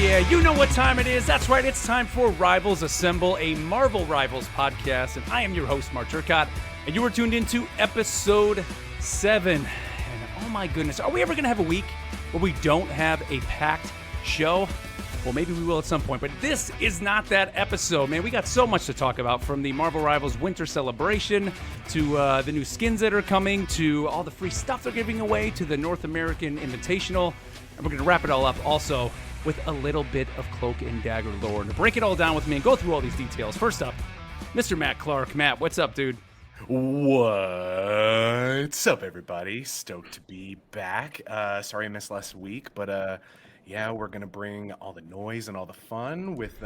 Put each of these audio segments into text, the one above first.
yeah, you know what time it is. That's right, it's time for Rivals Assemble, a Marvel Rivals podcast. And I am your host, Mark Turcott, and you are tuned into episode 7. And oh my goodness, are we ever going to have a week where we don't have a packed show? Well, maybe we will at some point, but this is not that episode, man. We got so much to talk about, from the Marvel Rivals Winter Celebration to the new skins that are coming, to all the free stuff they're giving away, to the North American Invitational. And we're going to wrap it all up also with a little bit of Cloak and Dagger lore. And to break it all down with me and go through all these details, first up, Mr. Matt Clark. Matt, what's up, dude? What's up, everybody? Stoked to be back. Sorry I missed last week, but yeah, we're going to bring all the noise and all the fun with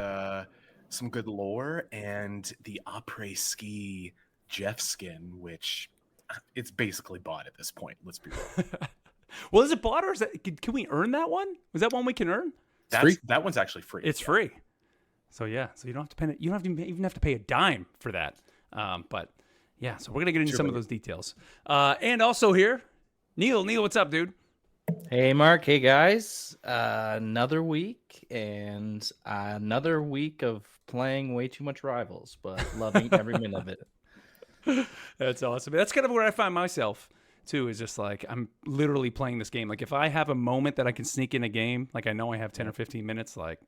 some good lore and the après-ski Jeff skin, which it's basically bought at this point. Let's be real. Well, is it bought, or is that, can we earn that one? Is that one we can earn? That one's actually free. It's free. So yeah, so you don't have to pay. You don't have to even have to pay a dime for that. But yeah, so we're gonna get into some of those details. And also here, Neil. Neil, what's up, dude? Hey, Mark. Hey, guys. Another week and another week of playing way too much Rivals, but loving every minute of it. That's awesome. That's kind of where I find myself too, is just like I'm literally playing this game. Like if I have a moment that I can sneak in a game, like I know I have 10 or 15 minutes, like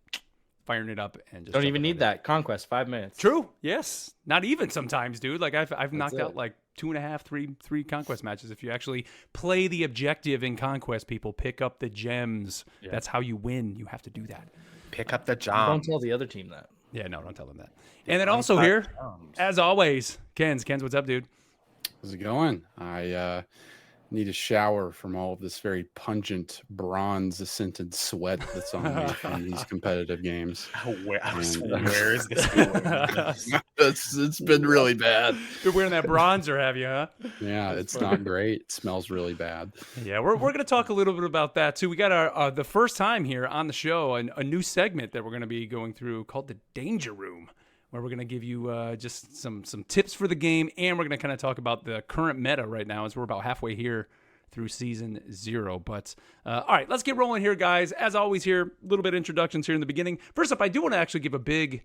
firing it up and just don't even need that. Conquest, 5 minutes. True. Yes. Not even sometimes, dude. Like I've knocked out like 2.5, three Conquest matches. If you actually play the objective in Conquest, people pick up the gems. Yeah. That's how you win. You have to do that. Pick up the job. Don't tell the other team that. Yeah, no, don't tell them that. And then also here, as always, Ken's, what's up, dude? How's it going? I need a shower from all of this very pungent bronze-scented sweat that's on me from these competitive games. Where is this going? It's been really bad. You're wearing that bronzer, have you, huh? Yeah, it's not great. It smells really bad. Yeah, we're going to talk a little bit about that, too. We got our the first time here on the show, a new segment that we're going to be going through called the Danger Room, where we're going to give you just some tips for the game, and we're going to kind of talk about the current meta right now, as we're about halfway here through Season 0. But, all right, let's get rolling here, guys. As always here, a little bit of introductions here in the beginning. First up, I do want to actually give a big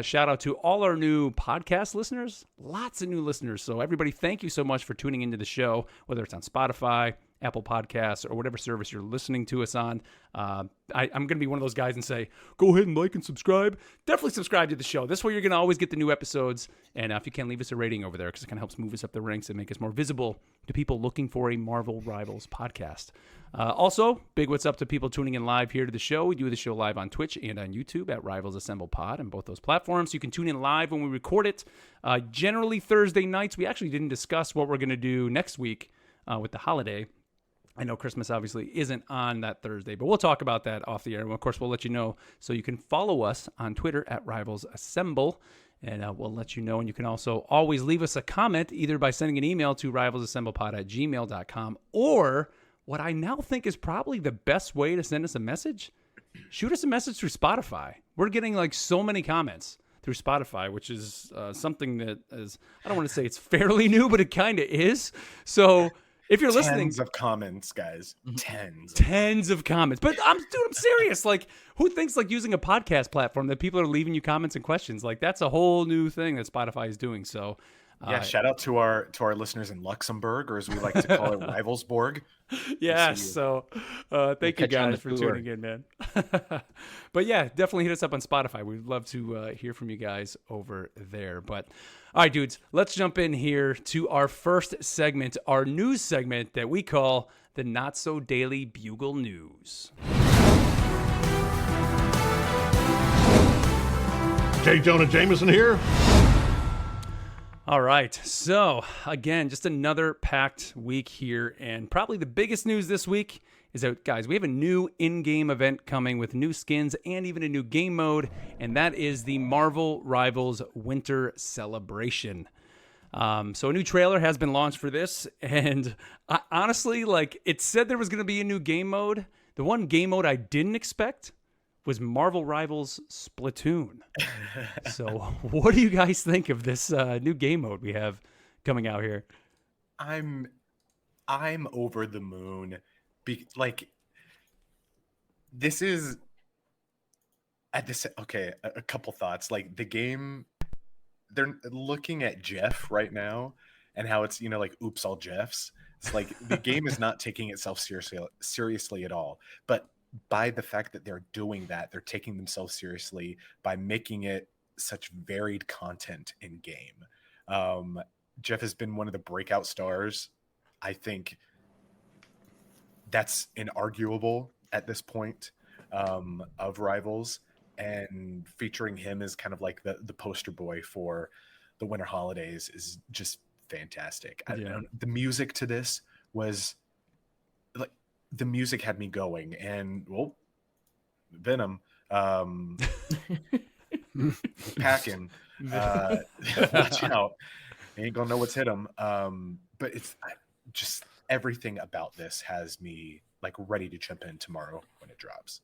shout-out to all our new podcast listeners. Lots of new listeners. So, everybody, thank you so much for tuning into the show, whether it's on Spotify, Apple Podcasts, or whatever service you're listening to us on. I'm going to be one of those guys and say, go ahead and like and subscribe. Definitely subscribe to the show. This way you're going to always get the new episodes. And if you can, leave us a rating over there, because it kind of helps move us up the ranks and make us more visible to people looking for a Marvel Rivals podcast. Also, big what's up to people tuning in live here to the show. We do the show live on Twitch and on YouTube at Rivals Assemble Pod on both those platforms. You can tune in live when we record it. Generally Thursday nights. We actually didn't discuss what we're going to do next week with the holiday. I know Christmas obviously isn't on that Thursday, but we'll talk about that off the air. And of course, we'll let you know. So you can follow us on Twitter at Rivals Assemble, and we'll let you know. And you can also always leave us a comment, either by sending an email to rivalsassemblepod@gmail.com, or what I now think is probably the best way to send us a message, shoot us a message through Spotify. We're getting like so many comments through Spotify, which is something that is, I don't want to say it's fairly new, but it kind of is. So if you're listening, tens of comments, guys, tens of comments. But I'm serious. Like, who thinks like using a podcast platform that people are leaving you comments and questions? Like, that's a whole new thing that Spotify is doing. So, yeah, shout out to our listeners in Luxembourg, or as we like to call it, Rivalsborg. Yes. So, thank you guys for tuning in, man. But yeah, definitely hit us up on Spotify. We'd love to hear from you guys over there. But all right, dudes, let's jump in here to our first segment, our news segment that we call the Not So Daily Bugle News. J. Jonah Jameson here. All right, so again, just another packed week here, and probably the biggest news this week is that, guys, we have a new in-game event coming with new skins and even a new game mode, and that is the Marvel Rivals Winter Celebration. So a new trailer has been launched for this, and honestly, like, it said there was going to be a new game mode. The one game mode I didn't expect was Marvel Rivals Splatoon. So what do you guys think of this new game mode we have coming out here? I'm over the moon. Like, this is at this, okay, a couple thoughts. Like the game, they're looking at Jeff right now and how it's, like, oops, all Jeffs. It's like the game is not taking itself seriously at all. But by the fact that they're doing that, they're taking themselves seriously by making it such varied content in game. Jeff has been one of the breakout stars. I think that's inarguable at this point, of Rivals, and featuring him as kind of like the poster boy for the winter holidays is just fantastic. The music to this was like, the music had me going, and Venom, packing, watch out, you ain't gonna know what's hit him. But it's just everything about this has me like ready to jump in tomorrow when it drops.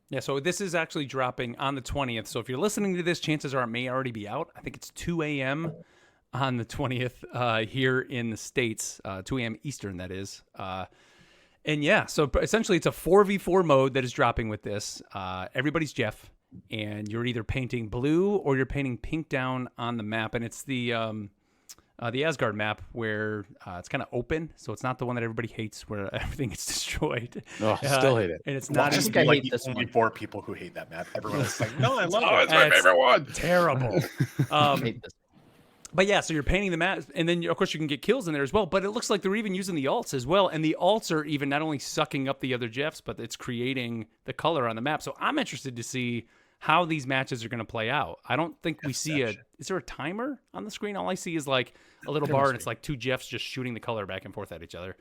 Yeah, so this is actually dropping on the 20th. So if you're listening to this, chances are it may already be out. I think it's 2 a.m. on the 20th here in the States, 2 a.m. Eastern, that is. And yeah, so essentially it's a 4v4 mode that is dropping with this. Everybody's Jeff, and you're either painting blue or you're painting pink down on the map. And it's the Asgard map where it's kind of open, so it's not the one that everybody hates where everything gets destroyed. Oh, still hate it. And it's not just I like hate the this only one. 4 people who hate that map. Everyone else is like, no, I love Oh, it. it's my favorite one. terrible. I hate this. But yeah, so you're painting the map, and then of course you can get kills in there as well. But it looks like they're even using the alts as well, and the alts are even not only sucking up the other Jeffs, but it's creating the color on the map. So I'm interested to see how these matches are going to play out. I don't think we see is there a timer on the screen? All I see is like a little bar, and it's like 2 Jeffs just shooting the color back and forth at each other.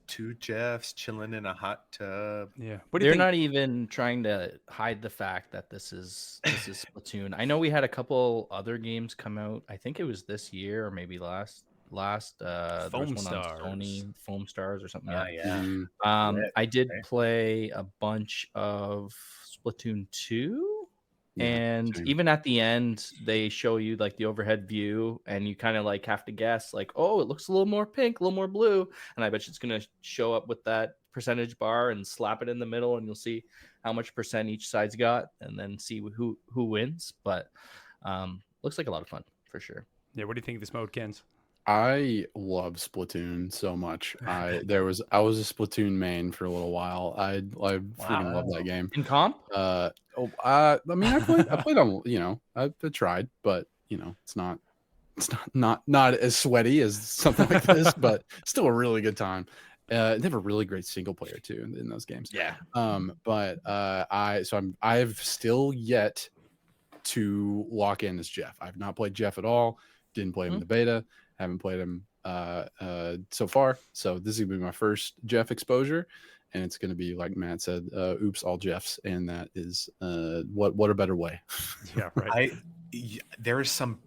2 Jeffs chilling in a hot tub. Yeah. What do you They're think? not even trying to hide the fact that this is Splatoon. I know we had a couple other games come out. I think it was this year or maybe last. There was one on Sony, Foam Stars or something. Yeah. I did play a bunch of Splatoon 2. And same. even at the end, they show you like the overhead view, and you kind of like have to guess, like, oh, it looks a little more pink, a little more blue. And I bet you it's going to show up with that percentage bar and slap it in the middle, and you'll see how much percent each side's got, and then see who wins. But looks like a lot of fun for sure. Yeah. What do you think of this mode, Kens? I love Splatoon so much. I was a Splatoon main for a little while. I freaking love that game. In comp? I mean, I played on, I tried, but it's not as sweaty as something like this, but still a really good time. They have a really great single player too in those games. Yeah. But I've still yet to lock in as Jeff. I've not played Jeff at all. Didn't play him in the beta. Haven't played him so far. So this is gonna be my first Jeff exposure, and it's gonna be, like Matt said, oops, all Jeffs, and that is what a better way. Yeah, right. There is some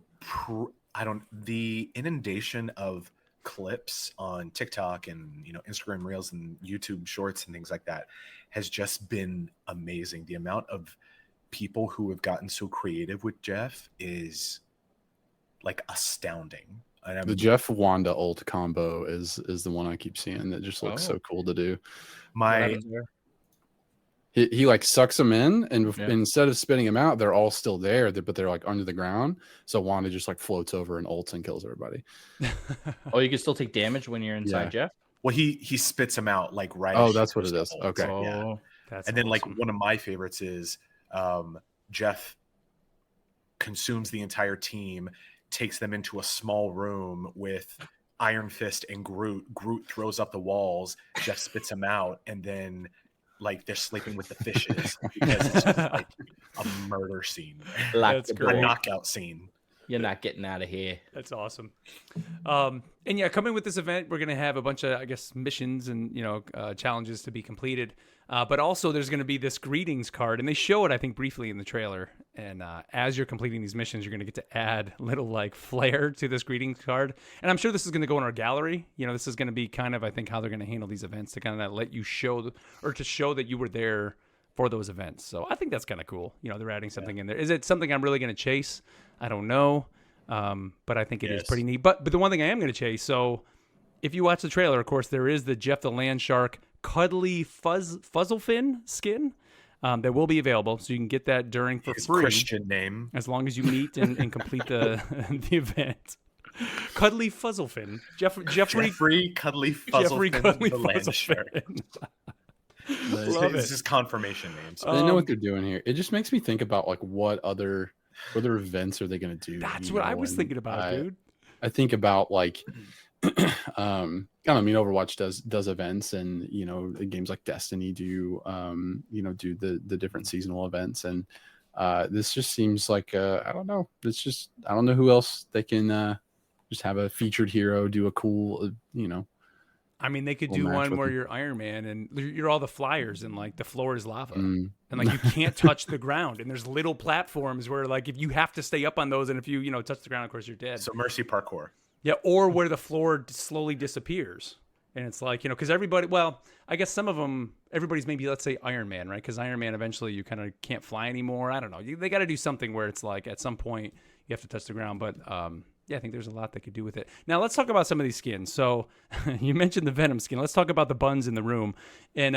the inundation of clips on TikTok and Instagram Reels and YouTube Shorts and things like that has just been amazing. The amount of people who have gotten so creative with Jeff is like astounding. The Jeff Wanda ult combo is the one I keep seeing that just looks so cool to do. He like sucks them in, and instead of spitting them out, they're all still there, but they're like under the ground. So Wanda just like floats over and ults and kills everybody. Oh, you can still take damage when you're inside Jeff? Well, he spits them out like right. Oh, that's what it is. Okay. Yeah. And then like one of my favorites is Jeff consumes the entire team, takes them into a small room with Iron Fist and Groot. Groot throws up the walls, Jeff spits them out, and then like they're sleeping with the fishes because it's just like a murder scene. That's great. A knockout scene. You're not getting out of here. That's awesome. And yeah, coming with this event, we're going to have a bunch of, I guess, missions and, challenges to be completed. But also there's going to be this greetings card, and they show it, I think, briefly in the trailer. And as you're completing these missions, you're going to get to add little like flair to this greetings card. And I'm sure this is going to go in our gallery. This is going to be kind of, I think, how they're going to handle these events to kind of let you show, or to show that you were there for those events. So I think that's kind of cool. They're adding something in there. Is it something I'm really going to chase? I don't know. But I think it is pretty neat. But the one thing I am going to chase, so if you watch the trailer, of course, there is the Jeff the Land Shark cuddly Fuzzlefin skin. that will be available, so you can get that during for His free Christian name. as long as you meet and complete the the event. Cuddly Fuzzlefin, Jeffrey Cuddly Jeffrey Fuzzlefin, Cuddly the land shark. Fuzzlefin. Love It's it. his confirmation name. So. They know what they're doing here. It just makes me think about like what other events are they going to do? That's what I was thinking about, dude. I think about like, I mean, Overwatch does events, and games like Destiny do, do the different seasonal events, and this just seems like I don't know. It's just I don't know who else they can just have a featured hero do a cool, I mean, they could do one where you're Iron Man and you're all the flyers and like the floor is lava and like you can't touch the ground. And there's little platforms where like if you have to stay up on those and if you, touch the ground, of course, you're dead. So Mercy Parkour. Yeah. Or where the floor slowly disappears. And it's like, because everybody, well, I guess some of them, everybody's maybe, let's say Iron Man, right? Because Iron Man, eventually you kind of can't fly anymore. I don't know. They got to do something where it's like at some point you have to touch the ground. But yeah, I think there's a lot they could do with it. Now, let's talk about some of these skins. So you mentioned the Venom skin. Let's talk about the buns in the room. And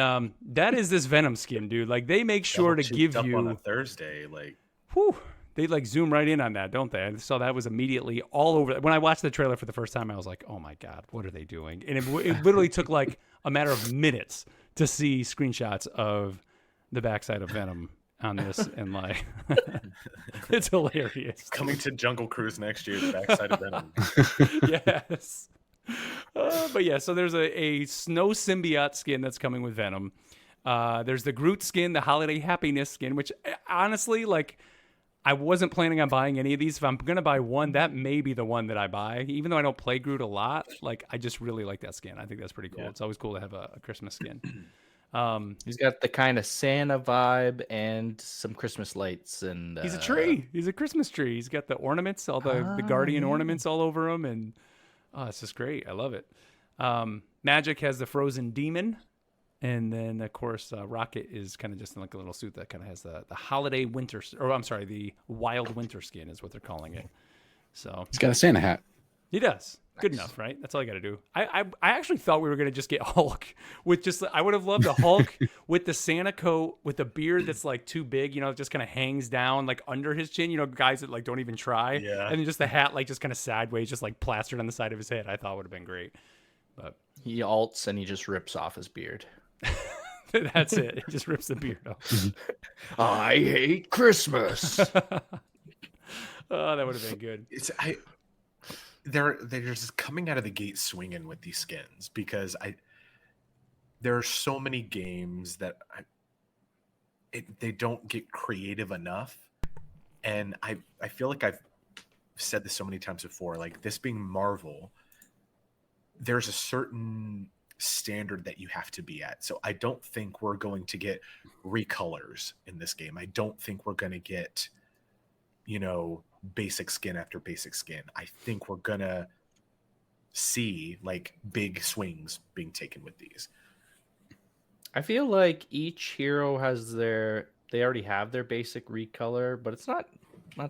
that is this Venom skin, dude. Like, they make sure to give you... on a Thursday, like... Whew, they, like, zoom right in on that, don't they? I saw that was immediately all over. When I watched the trailer for the first time, I was like, oh, my God, what are they doing? And it literally took, like, a matter of minutes to see screenshots of the backside of Venom on this, and like it's hilarious. Coming to Jungle Cruise next year, the backside of Venom. Yes. But yeah, so there's a snow symbiote skin that's coming with Venom. There's the Groot skin, the Holiday Happiness skin, which honestly, like, I wasn't planning on buying any of these. If I'm going to buy one, that may be the one that I buy. Even though I don't play Groot a lot, like, I just really like that skin. I think that's pretty cool. Yeah. It's always cool to have a Christmas skin. He's got the kind of Santa vibe and some Christmas lights, and he's a tree. He's a Christmas tree. He's got the ornaments, all the Guardian ornaments all over him, and it's just great. I love it. Magic has the Frozen Demon, and then of course Rocket is kind of just in like a little suit that kind of has the holiday winter, or I'm sorry, the wild winter skin is what they're calling it. So he's got a Santa hat. He does. Good enough, right? That's all you got to do. I actually thought we were going to just get Hulk with just, I would have loved a Hulk with the Santa coat with a beard that's like too big, it just kind of hangs down like under his chin, guys that like don't even try. Yeah. And then just the hat like just kind of sideways, just like plastered on the side of his head. I thought would have been great. But he alts and he just rips off his beard. That's it. He just rips the beard off. I hate Christmas. Oh, that would have been good. They're just coming out of the gate swinging with these skins because there are so many games that they don't get creative enough, and I feel like I've said this so many times before. Like, this being Marvel, there's a certain standard that you have to be at. So I don't think we're going to get recolors in this game. I don't think we're going to get, basic skin after basic skin. I think we're gonna see like big swings being taken with these. I feel like each hero has they already have their basic recolor, but it's not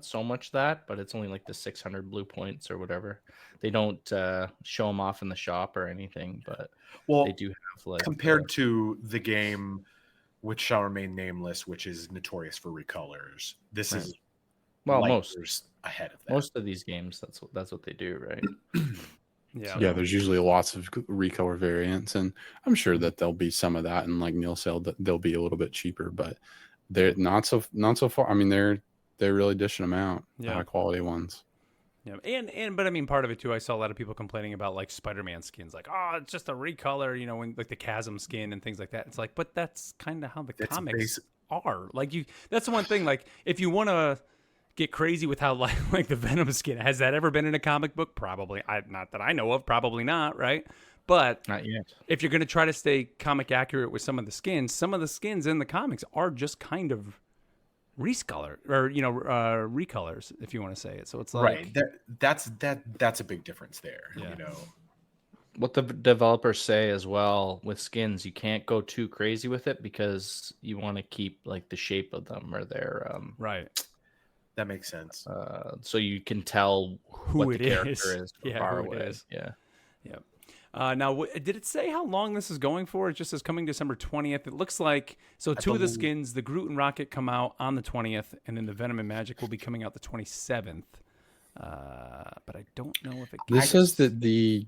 so much that, but it's only like the 600 blue points or whatever. They don't show them off in the shop or anything, but they do have like compared to the game which shall remain nameless, which is notorious for recolors. This is most ahead of that. Most of these games, that's what they do, right? Yeah, there's usually lots of recolor variants, and I'm sure that there'll be some of that. And like Neil said, they'll be a little bit cheaper, but they're not so far. I mean, they're really dishing them out, high quality ones. Yeah, but I mean, part of it too, I saw a lot of people complaining about like Spider-Man skins, like, oh, it's just a recolor, when like the Chasm skin and things like that. It's like, but that's kind of how the comics are. Like, that's the one thing. Like, if you want to get crazy with how like the Venom skin, has that ever been in a comic book? Probably. Not that I know of. Probably not. Right. But not yet. If you're going to try to stay comic accurate with some of the skins in the comics are just kind of recolor or recolors, if you want to say it. So it's like that's a big difference there. What the developers say as well with skins, you can't go too crazy with it because you want to keep like the shape of them or their right. That makes sense. So you can tell who what it the character is from far away. Yeah. Now, did it say how long this is going for? It just says coming December 20th. It looks like so. Two of the skins, the Groot and Rocket, come out on the 20th, and then the Venom and Magic will be coming out the 27th. But I don't know if it. This says that the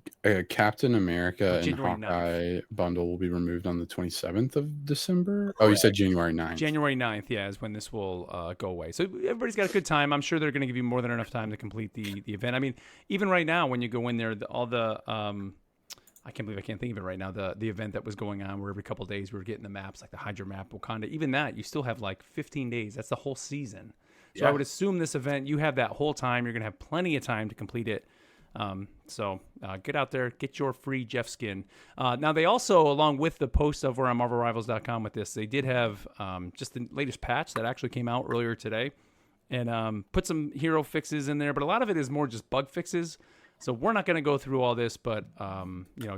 Captain America and January Hawkeye bundle will be removed on the 27th of December. Oh, you said January 9th. January 9th, yeah, is when this will go away. So everybody's got a good time. I'm sure they're going to give you more than enough time to complete the event. I mean, even right now, when you go in there, all the I can't believe I can't think of it right now. The event that was going on where every couple of days we were getting the maps, like the Hydra map, Wakanda. Even that, you still have like 15 days. That's the whole season. So I would assume this event, you have that whole time. You're going to have plenty of time to complete it. So get out there, get your free Jeff skin. Now, they also, along with the post over on MarvelRivals.com with this, they did have just the latest patch that actually came out earlier today and put some hero fixes in there. But a lot of it is more just bug fixes. So we're not going to go through all this, but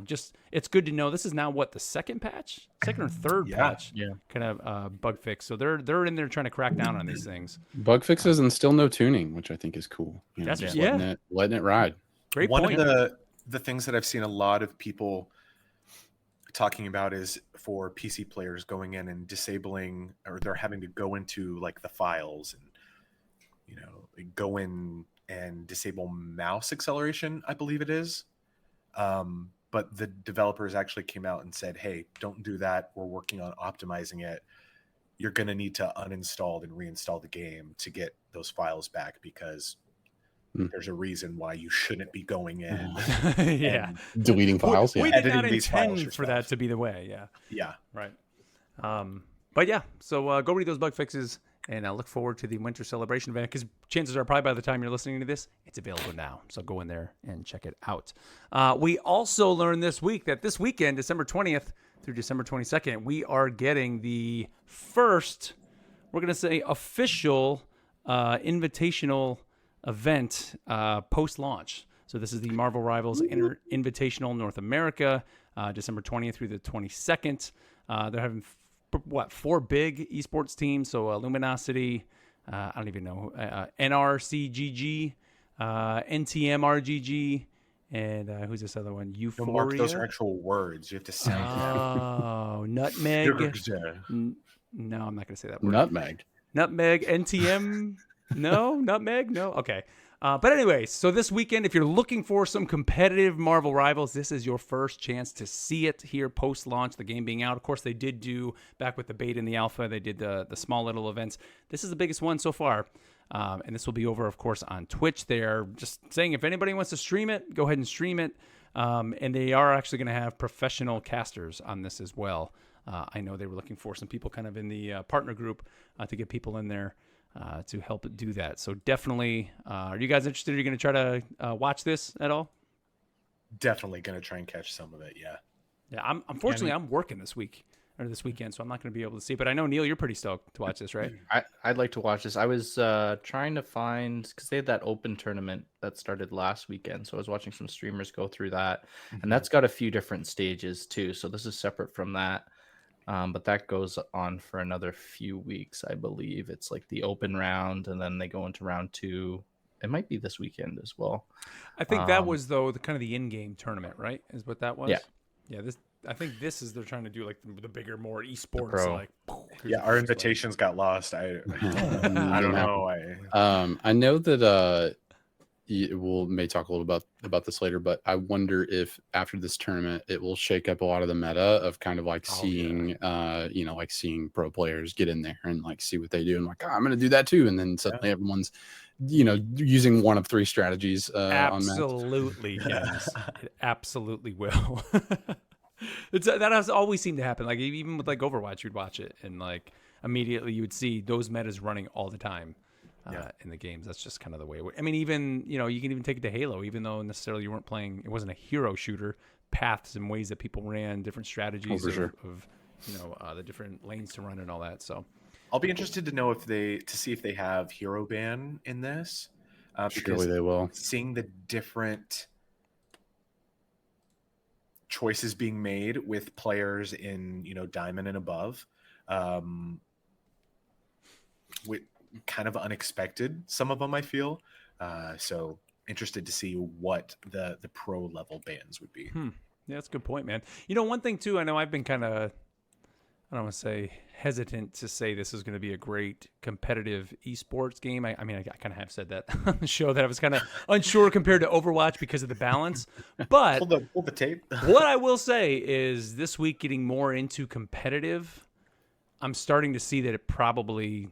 just it's good to know this is now the second or third patch, kind of bug fix. So they're in there trying to crack down on these things. Bug fixes and still no tuning, which I think is cool. That's just letting it ride. Great One point. of the things that I've seen a lot of people talking about is for PC players going in and disabling, or they're having to go into like the files and go in and disable mouse acceleration, I believe it is. But the developers actually came out and said, hey, don't do that. We're working on optimizing it. You're going to need to uninstall and reinstall the game to get those files back because there's a reason why you shouldn't be going in and deleting files. We did not these files intend for that to be the way. Yeah. Right. But yeah, so go read those bug fixes. And I look forward to the Winter Celebration event because chances are probably by the time you're listening to this, it's available now. So go in there and check it out. We also learned this week that this weekend, December 20th through December 22nd, we are getting the first, we're going to say, official invitational event post-launch. So this is the Marvel Rivals Invitational North America, December 20th through the 22nd. They're having 4 big esports teams. So Luminosity, I don't even know, NRCGG, NTMRGG, and who's this other one? Euphoria. Mark, those are actual words. You have to sound them. Oh, Nutmeg. No, I'm not going to say that word. Nutmeg, NTM. No, Nutmeg. No. Okay. But anyways, so this weekend, if you're looking for some competitive Marvel Rivals, this is your first chance to see it here post-launch, the game being out. Of course, they did do, back with the beta and the alpha, they did the small little events. This is the biggest one so far. And this will be over, of course, on Twitch. They're just saying if anybody wants to stream it, go ahead and stream it. And they are actually going to have professional casters on this as well. I know they were looking for some people kind of in the partner group to get people in there. To help it do that. So definitely, are you guys interested? Are you going to try to watch this at all? Definitely going to try and catch some of it. Yeah. Yeah. Unfortunately, I'm working this weekend, so I'm not going to be able to see. But I know, Neil, you're pretty stoked to watch this, right? I'd like to watch this. I was trying to find, because they had that open tournament that started last weekend. So I was watching some streamers go through that. And that's got a few different stages too. So this is separate from that. But that goes on for another few weeks, I believe. It's like the open round, and then they go into round 2. It might be this weekend as well. I think that was, though, the kind of the in-game tournament, right? Is what that was? Yeah. Yeah, I think this is, they're trying to do like the bigger, more esports. Like, yeah, our invitations got lost. I don't know. I know that may talk a little about this later, but I wonder if after this tournament it will shake up a lot of the meta of kind of like seeing pro players get in there and like see what they do and like, I'm gonna do that too, and then suddenly everyone's using one of 3 strategies absolutely on yes. It absolutely will. That has always seemed to happen. Like even with like Overwatch, you'd watch it and like immediately you would see those metas running all the time. In the games, that's just kind of the way. I mean, even you can even take it to Halo, even though necessarily you weren't playing, it wasn't a hero shooter. Paths and ways that people ran, different strategies of the different lanes to run and all that. So, I'll be interested to know to see if they have hero ban in this. Surely they will. Seeing the different choices being made with players in diamond and above, with kind of unexpected, some of them I feel, so interested to see what the pro level bans would be. Yeah, that's a good point, man. You know, one thing too, I know I've been kind of, I don't want to say hesitant to say this is going to be a great competitive esports game. I mean, I kind of have said that on the show that I was kind of unsure compared to Overwatch because of the balance. But Pull the tape. what I will say is this week getting more into competitive, I'm starting to see that it probably,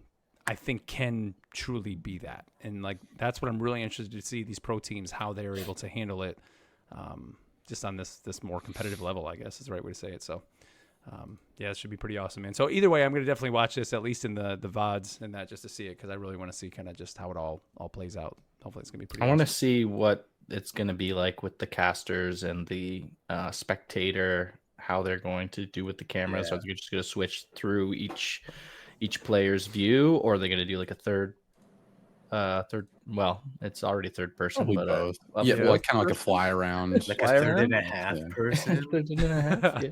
I think, can truly be that. And like that's what I'm really interested to see, these pro teams, how they're able to handle it just on this more competitive level, I guess is the right way to say it. So yeah, it should be pretty awesome, man. So either way, I'm going to definitely watch this, at least in the VODs and that, just to see it, because I really want to see kind of just how it all plays out. Hopefully it's going to be pretty I awesome. want to see what it's going to be like with the casters and the spectator, how they're going to do with the camera. So you're just going to switch through each player's view, or are they going to do like a third, well, it's already third person, Probably but both. a Yeah, fourth like kind of like a person? fly around. Like Fly a third around? and a half Yeah. person. Third and a half, yeah.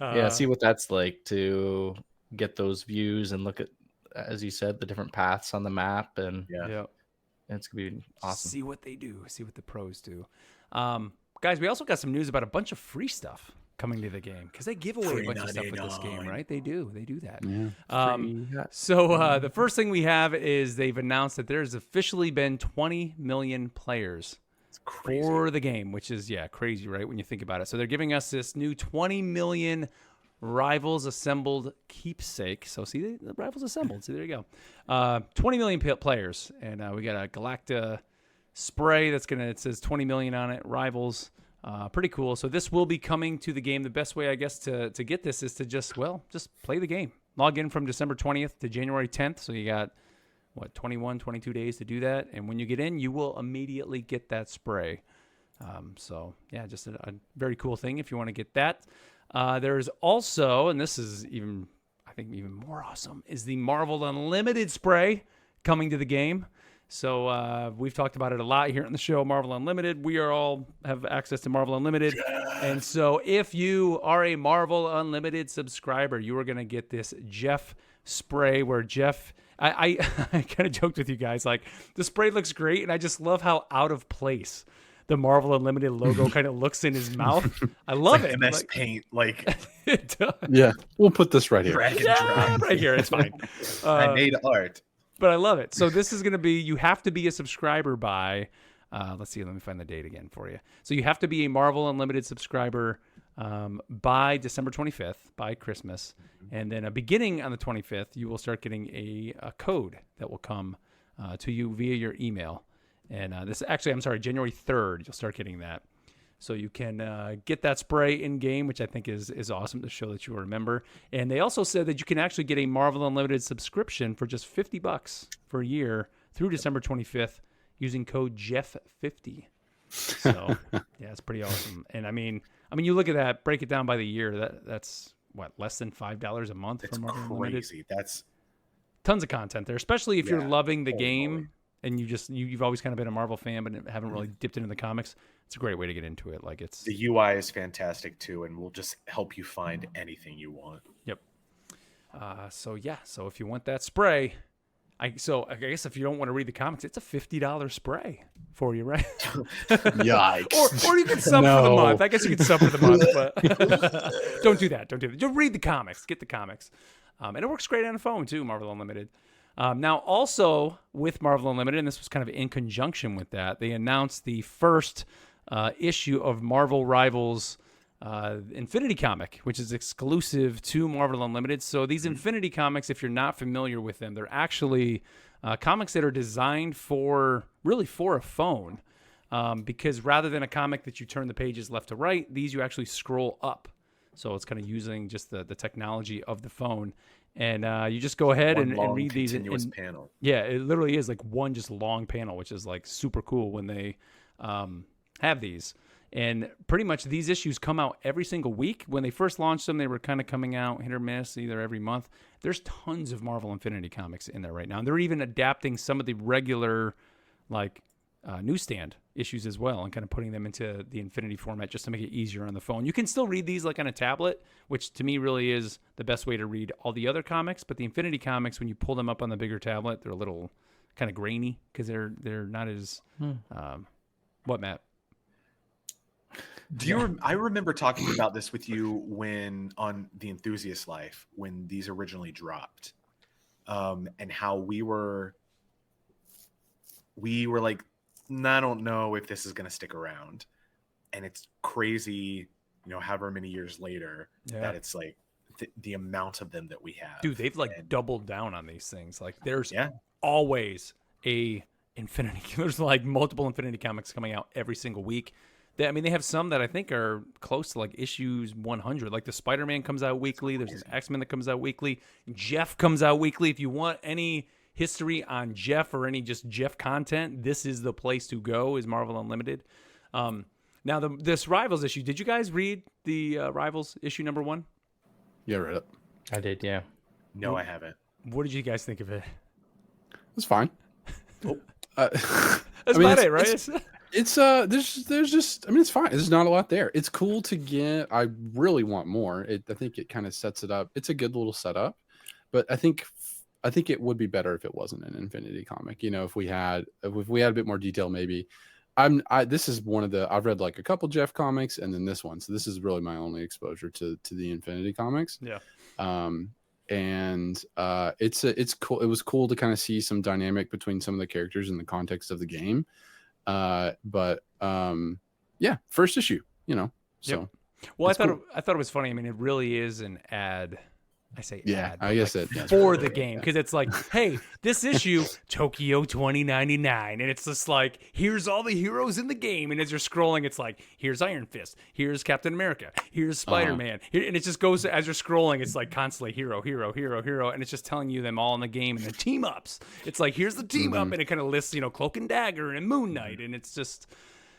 Yeah, see what that's like to get those views and look at, as you said, the different paths on the map, and Yeah. it's gonna be awesome. See what they do. See what the pros do. Guys, we also got some news about a bunch of free stuff coming to the game, because they give away a bunch of stuff with this game, right? They do that. Yeah. So the first thing we have is they've announced that there's officially been 20 million players for the game, which is, crazy, right, when you think about it. So they're giving us this new 20 million Rivals Assembled keepsake. So see, the Rivals Assembled. See, there you go. 20 million players. And we got a Galacta spray it says 20 million on it. Rivals. Pretty cool. So this will be coming to the game. The best way, I guess, to get this is to just play the game. Log in from December 20th to January 10th. So you got, 22 days to do that. And when you get in, you will immediately get that spray. So, yeah, just a very cool thing if you want to get that. There's also, and this is even more awesome, is the Marvel Unlimited spray coming to the game. So we've talked about it a lot here on the show, Marvel Unlimited. We all have access to Marvel Unlimited. And so if you are a Marvel Unlimited subscriber, you are going to get this Jeff spray where Jeff... I kind of joked with you guys, like, the spray looks great, and I just love how out of place the Marvel Unlimited logo kind of looks in his mouth. I love it. MS Paint, like it does. Yeah, we'll put this right here. drag and Yeah, drop. right here. It's fine. I made art. But I love it. So this is going to be, you have to be a subscriber by, let's see, let me find the date again for you. So you have to be a Marvel Unlimited subscriber by December 25th, by Christmas. And then beginning on the 25th, you will start getting a code that will come to you via your email. And January 3rd, you'll start getting that. So you can get that spray in game, which I think is awesome to show that you are a member. And they also said that you can actually get a Marvel Unlimited subscription for just $50 for a year through December 25th using code Jeff50. So yeah, it's pretty awesome. And I mean, you look at that, break it down by the year. That's what, less than $5 a month It's for Marvel Unlimited. crazy. That's Tons of content there, especially if you're loving the totally. game and you've always kind of been a Marvel fan but haven't really dipped into the comics. It's a great way to get into it. Like, it's the UI is fantastic too, and will just help you find anything you want. Yep. So if you want that spray, I guess if you don't want to read the comics, it's a $50 spray for you, right? Yikes. or you can sub for the No. month. I guess you can sub for the month, but don't do that. Just read the comics. Get the comics. And it works great on the phone too, Marvel Unlimited. Now, also with Marvel Unlimited, and this was kind of in conjunction with that, they announced the first issue of Marvel Rivals Infinity comic, which is exclusive to Marvel Unlimited. So these Infinity comics, if you're not familiar with them, they're actually comics that are designed for a phone. Because rather than a comic that you turn the pages left to right, these you actually scroll up. So it's kind of using just the technology of the phone. And you just go ahead and read these continuous panel. Yeah, it literally is like one just long panel, which is like super cool when they have these. And pretty much these issues come out every single week. When they first launched them, they were kind of coming out hit or miss, either every month. There's tons of Marvel Infinity comics in there right now. And they're even adapting some of the regular newsstand issues as well and kind of putting them into the Infinity format just to make it easier on the phone. You can still read these like on a tablet, which to me really is the best way to read all the other comics. But the Infinity comics, when you pull them up on the bigger tablet, they're a little kind of grainy because they're not as what, Matt? I remember talking about this with you when on the Enthusiast Life when these originally dropped, and how we were like, I don't know if this is going to stick around, and it's crazy, however many years later that it's like the amount of them that we have. Dude, they've like doubled down on these things. Like there's Yeah. always a Infinity. There's like multiple Infinity comics coming out every single week. They have some that I think are close to like issues 100. Like the Spider-Man comes out weekly. There's an X-Men that comes out weekly. Jeff comes out weekly. If you want any history on Jeff or any just Jeff content, this is the place to go. Is Marvel Unlimited. Now this Rivals issue. Did you guys read the Rivals issue number 1? Yeah, read it. I did, yeah. No, I haven't. What did you guys think of it? It's fine. That's about it, right? It's there's just it's fine. There's not a lot there. It's cool to get. I really want more. I think it kind of sets it up. It's a good little setup, but I think it would be better if it wasn't an Infinity comic. If we had a bit more detail, maybe. This is one of the I've read like a couple Jeff comics and then this one. So this is really my only exposure to the Infinity comics. Yeah. It's cool. It was cool to kind of see some dynamic between some of the characters in the context of the game. First issue, So yep. Well, I thought cool. it was funny. It really is an ad. I say ad. I guess like it for the game, because it's like, hey, this issue Tokyo 2099, and it's just like, here's all the heroes in the game, and as you're scrolling, it's like, here's Iron Fist, here's Captain America, here's Spider-Man, and it just goes as you're scrolling. It's like constantly hero, and it's just telling you them all in the game and the team ups. It's like, here's the team up, and it kind of lists Cloak and Dagger and Moon Knight, and it's just.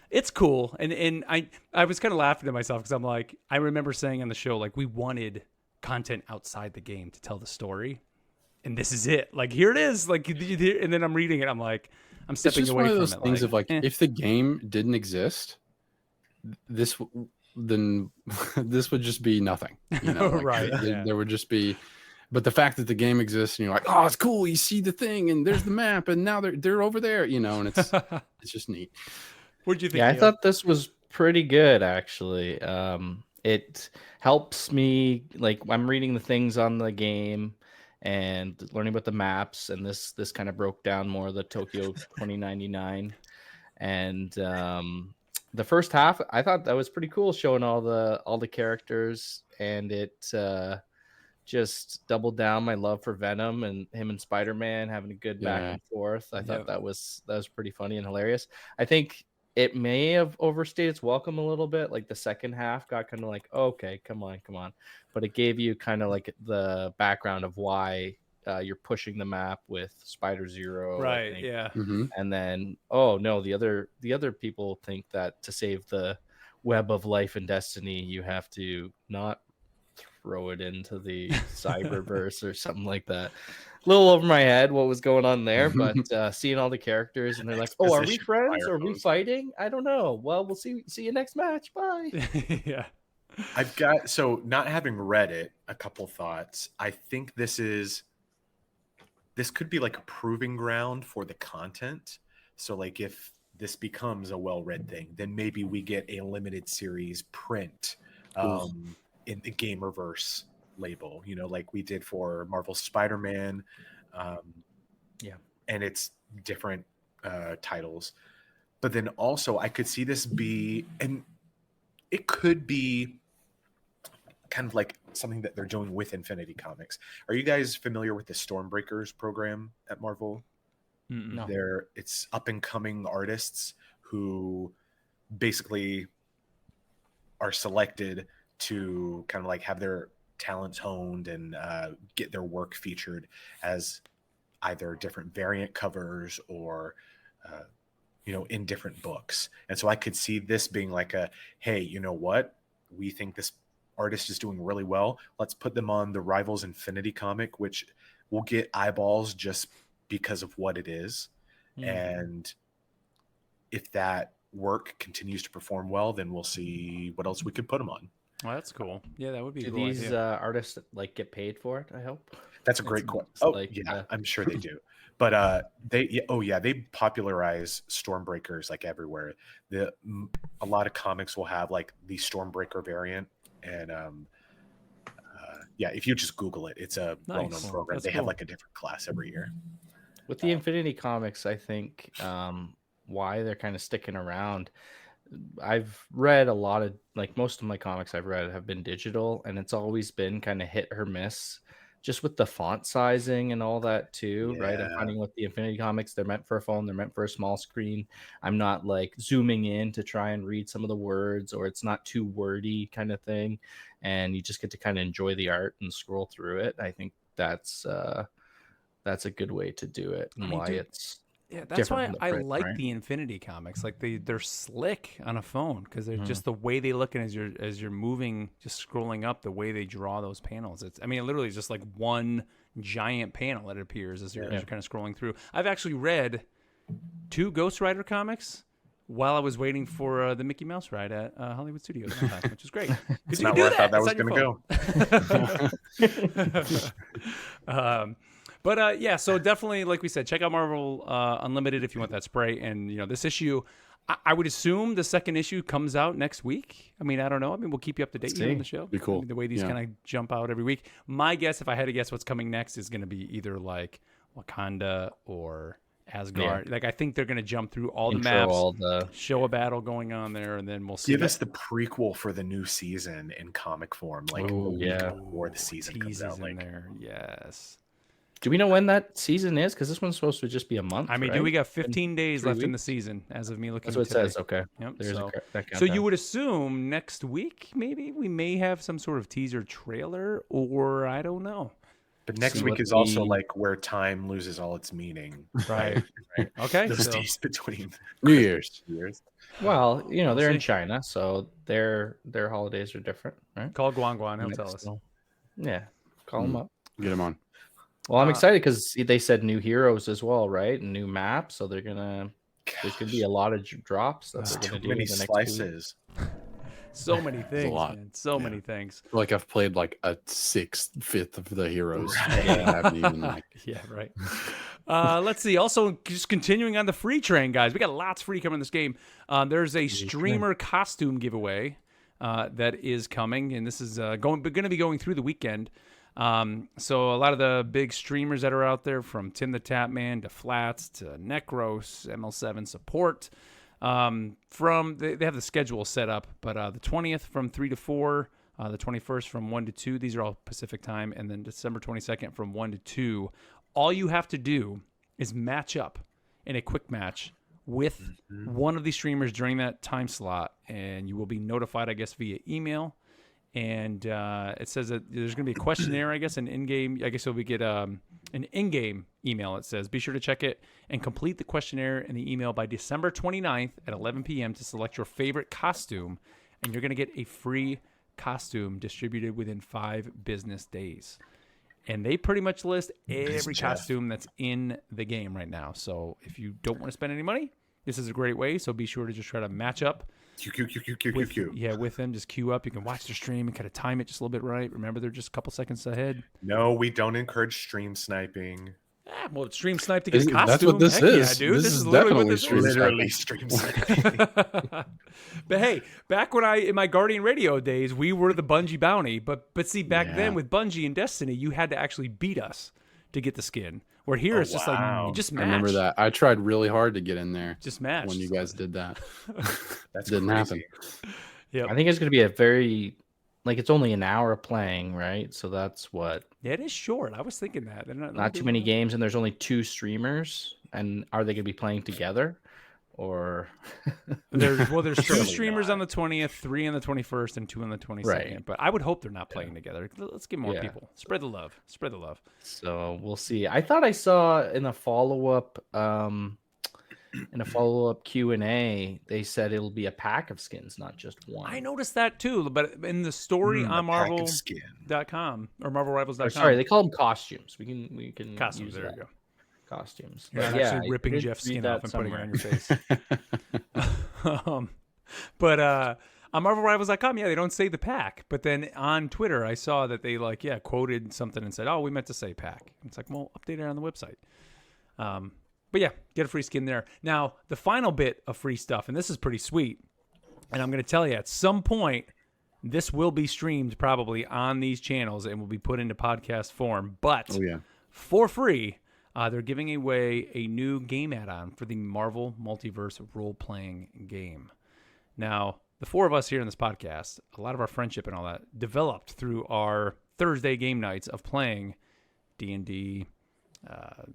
It's cool, and I was kind of laughing to myself because I'm like, I remember saying on the show, like, we wanted content outside the game to tell the story, and this is it. Like, here it is. Like, and then I'm reading it, I'm like, I'm stepping away from it. It's just one of those things of if the game didn't exist, then this would just be nothing. Right? There would just be. But the fact that the game exists, and you're like, oh, it's cool. You see the thing, and there's the map, and now they're over there. And it's just neat. What did you think? Yeah, I thought this was pretty good, actually. It helps me, like, I'm reading the things on the game and learning about the maps, and this kind of broke down more of the Tokyo 2099. And the first half, I thought that was pretty cool, showing all the characters, and it just doubled down my love for Venom and him and Spider-Man having a good back and forth. I thought that was pretty funny and hilarious. I think it may have overstayed its welcome a little bit. Like the second half got kind of like, okay, come on. But it gave you kind of like the background of why you're pushing the map with Spider-Zero. Right, yeah. Mm-hmm. And then, oh no, the other people think that to save the web of life and destiny, you have to not throw it into the cyberverse or something like that. A little over my head what was going on there, but seeing all the characters and they're like, oh, are we friends? Are we fighting? I don't know. Well, we'll see you next match. Bye. Yeah. Not having read it, a couple thoughts. I think this could be like a proving ground for the content. So like if this becomes a well-read thing, then maybe we get a limited series print in the Gamerverse label, like we did for Marvel's Spider-Man, and it's different titles. But then also I could see this be, and it could be kind of like something that they're doing with Infinity Comics. Are you guys familiar with the Stormbreakers program at Marvel? No. It's up and coming artists who basically are selected to kind of like have their talents honed and get their work featured as either different variant covers or in different books. And so I could see this being like hey, you know what, we think this artist is doing really well, let's put them on the Rivals Infinity comic, which will get eyeballs just because of what it is. And if that work continues to perform well, then we'll see what else we could put them on. Well, that's cool. Yeah, that would be a Do cool these idea. artists like get paid for it? I hope. That's a great question. It's Oh, like, yeah, I'm sure they do. But they popularize Stormbreakers like everywhere. A lot of comics will have like the Stormbreaker variant, and if you just Google it, it's a Nice. well-known program. That's They have cool. like a different class every year. With the Infinity Comics, I think why they're kind of sticking around. I've read a lot of, like, most of my comics I've read have been digital, and it's always been kind of hit or miss, just with the font sizing and all that too, right? I'm Yeah. finding with the Infinity Comics, they're meant for a phone, they're meant for a small screen. I'm not like zooming in to try and read some of the words, or it's not too wordy kind of thing, and you just get to kind of enjoy the art and scroll through it. I think that's a good way to do it, and why dude, it's Yeah, that's why different from the I print, like right? the Infinity Comics. Like they're slick on a phone because they're Mhm. just the way they look, and as you're moving, just scrolling up, the way they draw those panels. It literally is just like one giant panel that appears as you're kind of scrolling through. I've actually read 2 Ghost Rider comics while I was waiting for the Mickey Mouse ride at Hollywood Studios, one time, which is great. It's You not can where do I thought that It's was on your going to phone. But so definitely, like we said, check out Marvel Unlimited if you want that spray. And this issue, I would assume the second issue comes out next week. I mean, I don't know. I mean, we'll keep you up to date here on the show. Be cool. I mean, the way these kind of jump out every week. My guess, if I had to guess, what's coming next is going to be either like Wakanda or Asgard. Like I think they're going to jump through all the maps, all the show a battle going on there, and then we'll see. Give us the prequel for the new season in comic form, like the week before the season comes teases out. in Like, there. Yes. Do we know when that season is? Because this one's supposed to just be a month. I mean, right? dude, we got 15 days 3 left in the weeks? season as of me looking. That's what it today. says. Okay. Yep. There's that So you countdown. would assume next week maybe we may have some sort of teaser trailer, or I don't know. but next See week what is also the- like where time loses all its meaning. Right. Okay. Those So, days between New Year's. years. Well, they're in see. China, so their holidays are different, right? call Guan Guan. He'll tell us. So, yeah, call them up. Get him on. Well, I'm excited because they said new heroes as well, right? And new maps, so there's gonna be a lot of drops that There's they're too gonna do many in the next 2 weeks. slices. So many things, lot. man. So many things. Like I've played like a 1/6 of the heroes. Right. I haven't even like. Yeah, right. Let's see. Also, just continuing on the free train, guys. We got lots free coming in this game. There's a streamer costume giveaway that is coming, and this is going to be going through the weekend. So a lot of the big streamers that are out there, from Tim the Tapman to Flats to Necros, ML7 support. They have the schedule set up, but the 20th from 3 to 4, the 21st from 1 to 2. These are all Pacific time, and then December 22nd from 1 to 2. All you have to do is match up in a quick match with one of these streamers during that time slot, and you will be notified, I guess, via email. And it says that there's going to be a questionnaire, I guess, an in-game. I guess we get an in-game email. It says, be sure to check it and complete the questionnaire in the email by December 29th at 11 p.m. to select your favorite costume, and you're going to get a free costume distributed within 5 business days. And they pretty much list every costume that's in the game right now. So if you don't want to spend any money, this is a great way. So be sure to just try to match up. With them, just queue up. You can watch their stream and kind of time it just a little bit right. Remember, they're just a couple seconds ahead. No, we don't encourage stream sniping. Well, stream snipe to get a That's costume. what this Heck is. Yeah, dude. This is literally what definitely this stream is. Literally stream sniping. But hey, back when in my Guardian Radio days, we were the Bungie bounty. But see, back then with Bungie and Destiny, you had to actually beat us to get the skin. Where here it's just like you just match. I remember that. I tried really hard to get in there. Just match when you guys did that. That's didn't happen. Yep. I think it's going to be a very, like, it's only an hour playing, right? So that's what. Yeah, it is short. I was thinking that. Not too many games, and there's only 2 streamers. And are they going to be playing together, or? There's 2 Surely streamers not. on the 20th, 3 on the 21st, and 2 on the 22nd. Right. But I would hope they're not playing together. Let's get more people. Spread the love. Spread the love. So we'll see. I thought I saw in a follow-up Q&A, they said it'll be a pack of skins, not just one. I noticed that too, but in the story on Marvel.com or MarvelRivals.com. Or, sorry, they call them costumes. We can costumes. use There that. you go. Costumes. You're not actually ripping Jeff's skin off and putting it on your face. But on MarvelRivals.com, they don't say the pack. But then on Twitter, I saw that they quoted something and said, "Oh, we meant to say pack." It's like, well, update it on the website. But yeah, get a free skin there. Now, the final bit of free stuff, and this is pretty sweet. And I'm going to tell you, at some point, this will be streamed probably on these channels and will be put into podcast form. But for free, they're giving away a new game add-on for the Marvel Multiverse role-playing game. Now, the four of us here in this podcast, a lot of our friendship and all that developed through our Thursday game nights of playing D&D,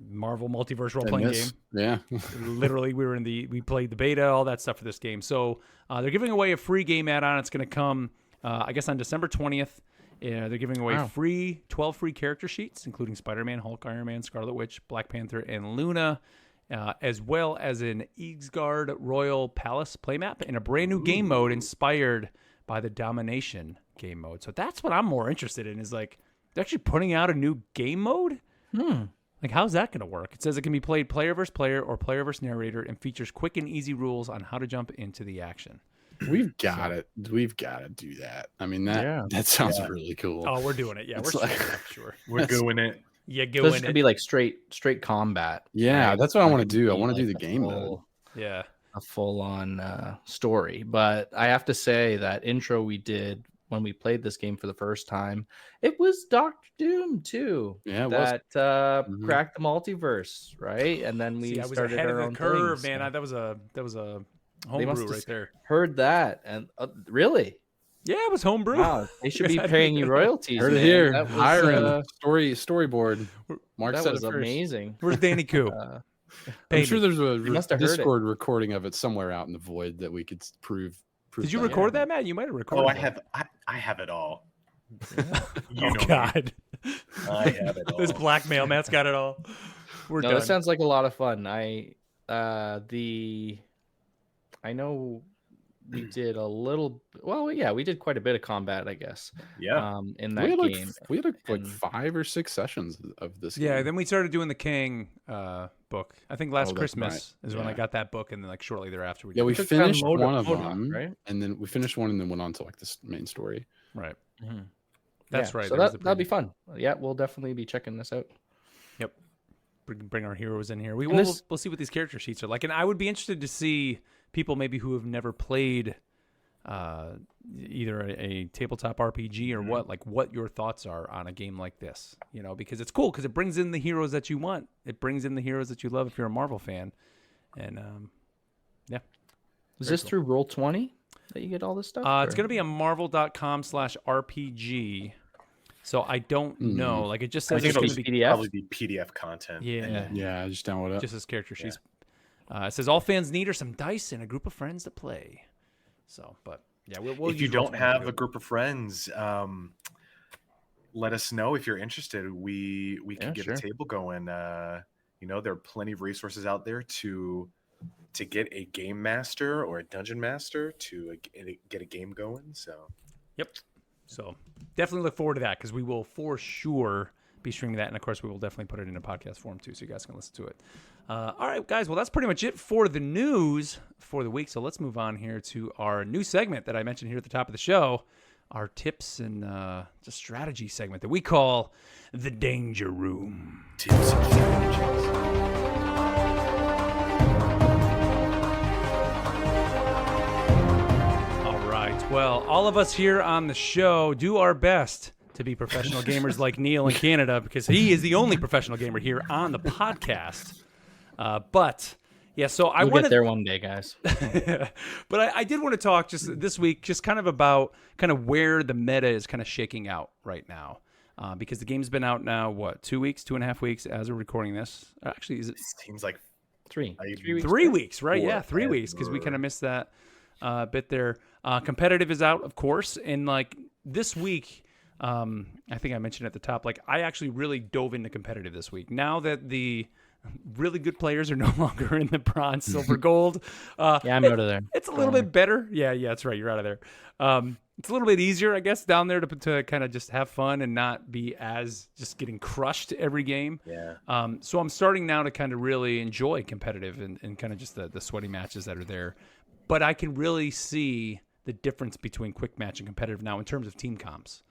Marvel Multiverse role-playing game. Yeah. Literally, we played the beta, all that stuff for this game. So they're giving away a free game add-on. It's going to come, I guess, on December 20th. They're giving away 12 free character sheets, including Spider-Man, Hulk, Iron Man, Scarlet Witch, Black Panther, and Luna, as well as an Isgard Royal Palace playmap and a brand new game mode inspired by the Domination game mode. So that's what I'm more interested in, is like they're actually putting out a new game mode. Like, how's that going to work? It says it can be played player versus player or player versus narrator and features quick and easy rules on how to jump into the action. We've got it. We've got to do that. I mean, that sounds really cool. Oh, we're doing it. Yeah, It's we're like- sure. We're doing it. Yeah, So going it's gonna it. be like straight combat. Yeah, right? that's what I want to Like, do. I be want to do like the a game mode. full- Yeah. a full-on story. But I have to say that intro we did when we played this game for the first time, it was Doctor Doom too. Yeah, it was. That cracked the multiverse, right? And then we See, I was started ahead our of own the curve, thing, man. so That was a They homebrew must have right there. heard that, and really, Yeah, it was homebrew. wow, they should be Yes, I paying did. you royalties. Heard it man. here. That was, Hiring storyboard. Mark that said was it first. amazing. Where's Danny Koo? I'm sure there's a must have heard it. Discord recording of it somewhere out in the void that we could prove. Did you that. record that, Matt? You might have recorded. Oh, I that. have. I have it all. You Oh know me. God. I have it all. This blackmail. Matt's got it all. We're No, done. that sounds like a lot of fun. I know we did a little. Well, yeah, we did quite a bit of combat, I guess. Yeah. In We that had game. like 5 And- or 6 sessions of this. Yeah, game. then we started doing the King book. I think last Oh, that's Christmas is when I Yeah. got that book, and then like shortly thereafter we Yeah, did we took down finished Modoc, one of Modoc, them, right? and then we finished one, and then went on to like this main story. right. Mhm. That's Yeah, right. So there was a that'll be preview. fun. Yeah, we'll definitely be checking this out. Bring our heroes in here. And We'll this- see what these character sheets are like, and I would be interested to see people maybe who have never played either a tabletop RPG or what your thoughts are on a game like this. You know, because it's cool because it brings in the heroes that you want. It brings in the heroes that you love if you're a Marvel fan, and Is Very this cool. through Roll20 that you get all this stuff? it's or- going to be on marvel.com/RPG. So I don't know. Like it just I says think it's it'll going to be PDF? probably be PDF content. yeah. Yeah, I just download it. Just as character sheets. It says all fans need are some dice and a group of friends to play. So, but yeah, we'll If you use don't Roll20 have to- a group of friends, let us know if you're interested. We can Yeah, get sure. a table going. There are plenty of resources out there to get a game master or a dungeon master to get a game going. So Yep. So definitely look forward to that because we will for sure be streaming that, and of course we will definitely put it in a podcast form too, so you guys can listen to it. All right, guys. Well, that's pretty much it for the news for the week. So let's move on here to our new segment that I mentioned here at the top of the show, our tips and just strategy segment that we call the Danger Room. tips and strategies. All right. Well, all of us here on the show do our best to be professional gamers like Neil in Canada because he is the only professional gamer here on the podcast. But yeah, so I We'll wanted get there one day, guys. but I did want to talk just this week, just kind of about kind of where the meta is kind of shaking out right now. Because the game's been out now, 2 weeks, 2.5 weeks as we're recording this. Actually, is it Seems like 3 I- weeks. 3 weeks, right? Yeah, 3 weeks because we Forever. kind of missed that bit there. Competitive is out, of course. And like this week, I think I mentioned at the top, like I actually really dove into competitive this week. Now that the really good players are no longer in the bronze, silver, gold. Yeah, I'm out of there. It's a little bit better. Yeah, that's right. You're out of there. It's a little bit easier, I guess, down there to kind of just have fun and not be as just getting crushed every game. yeah. So I'm starting now to kind of really enjoy competitive and kind of just the sweaty matches that are there. But I can really see the difference between quick match and competitive now in terms of team comps.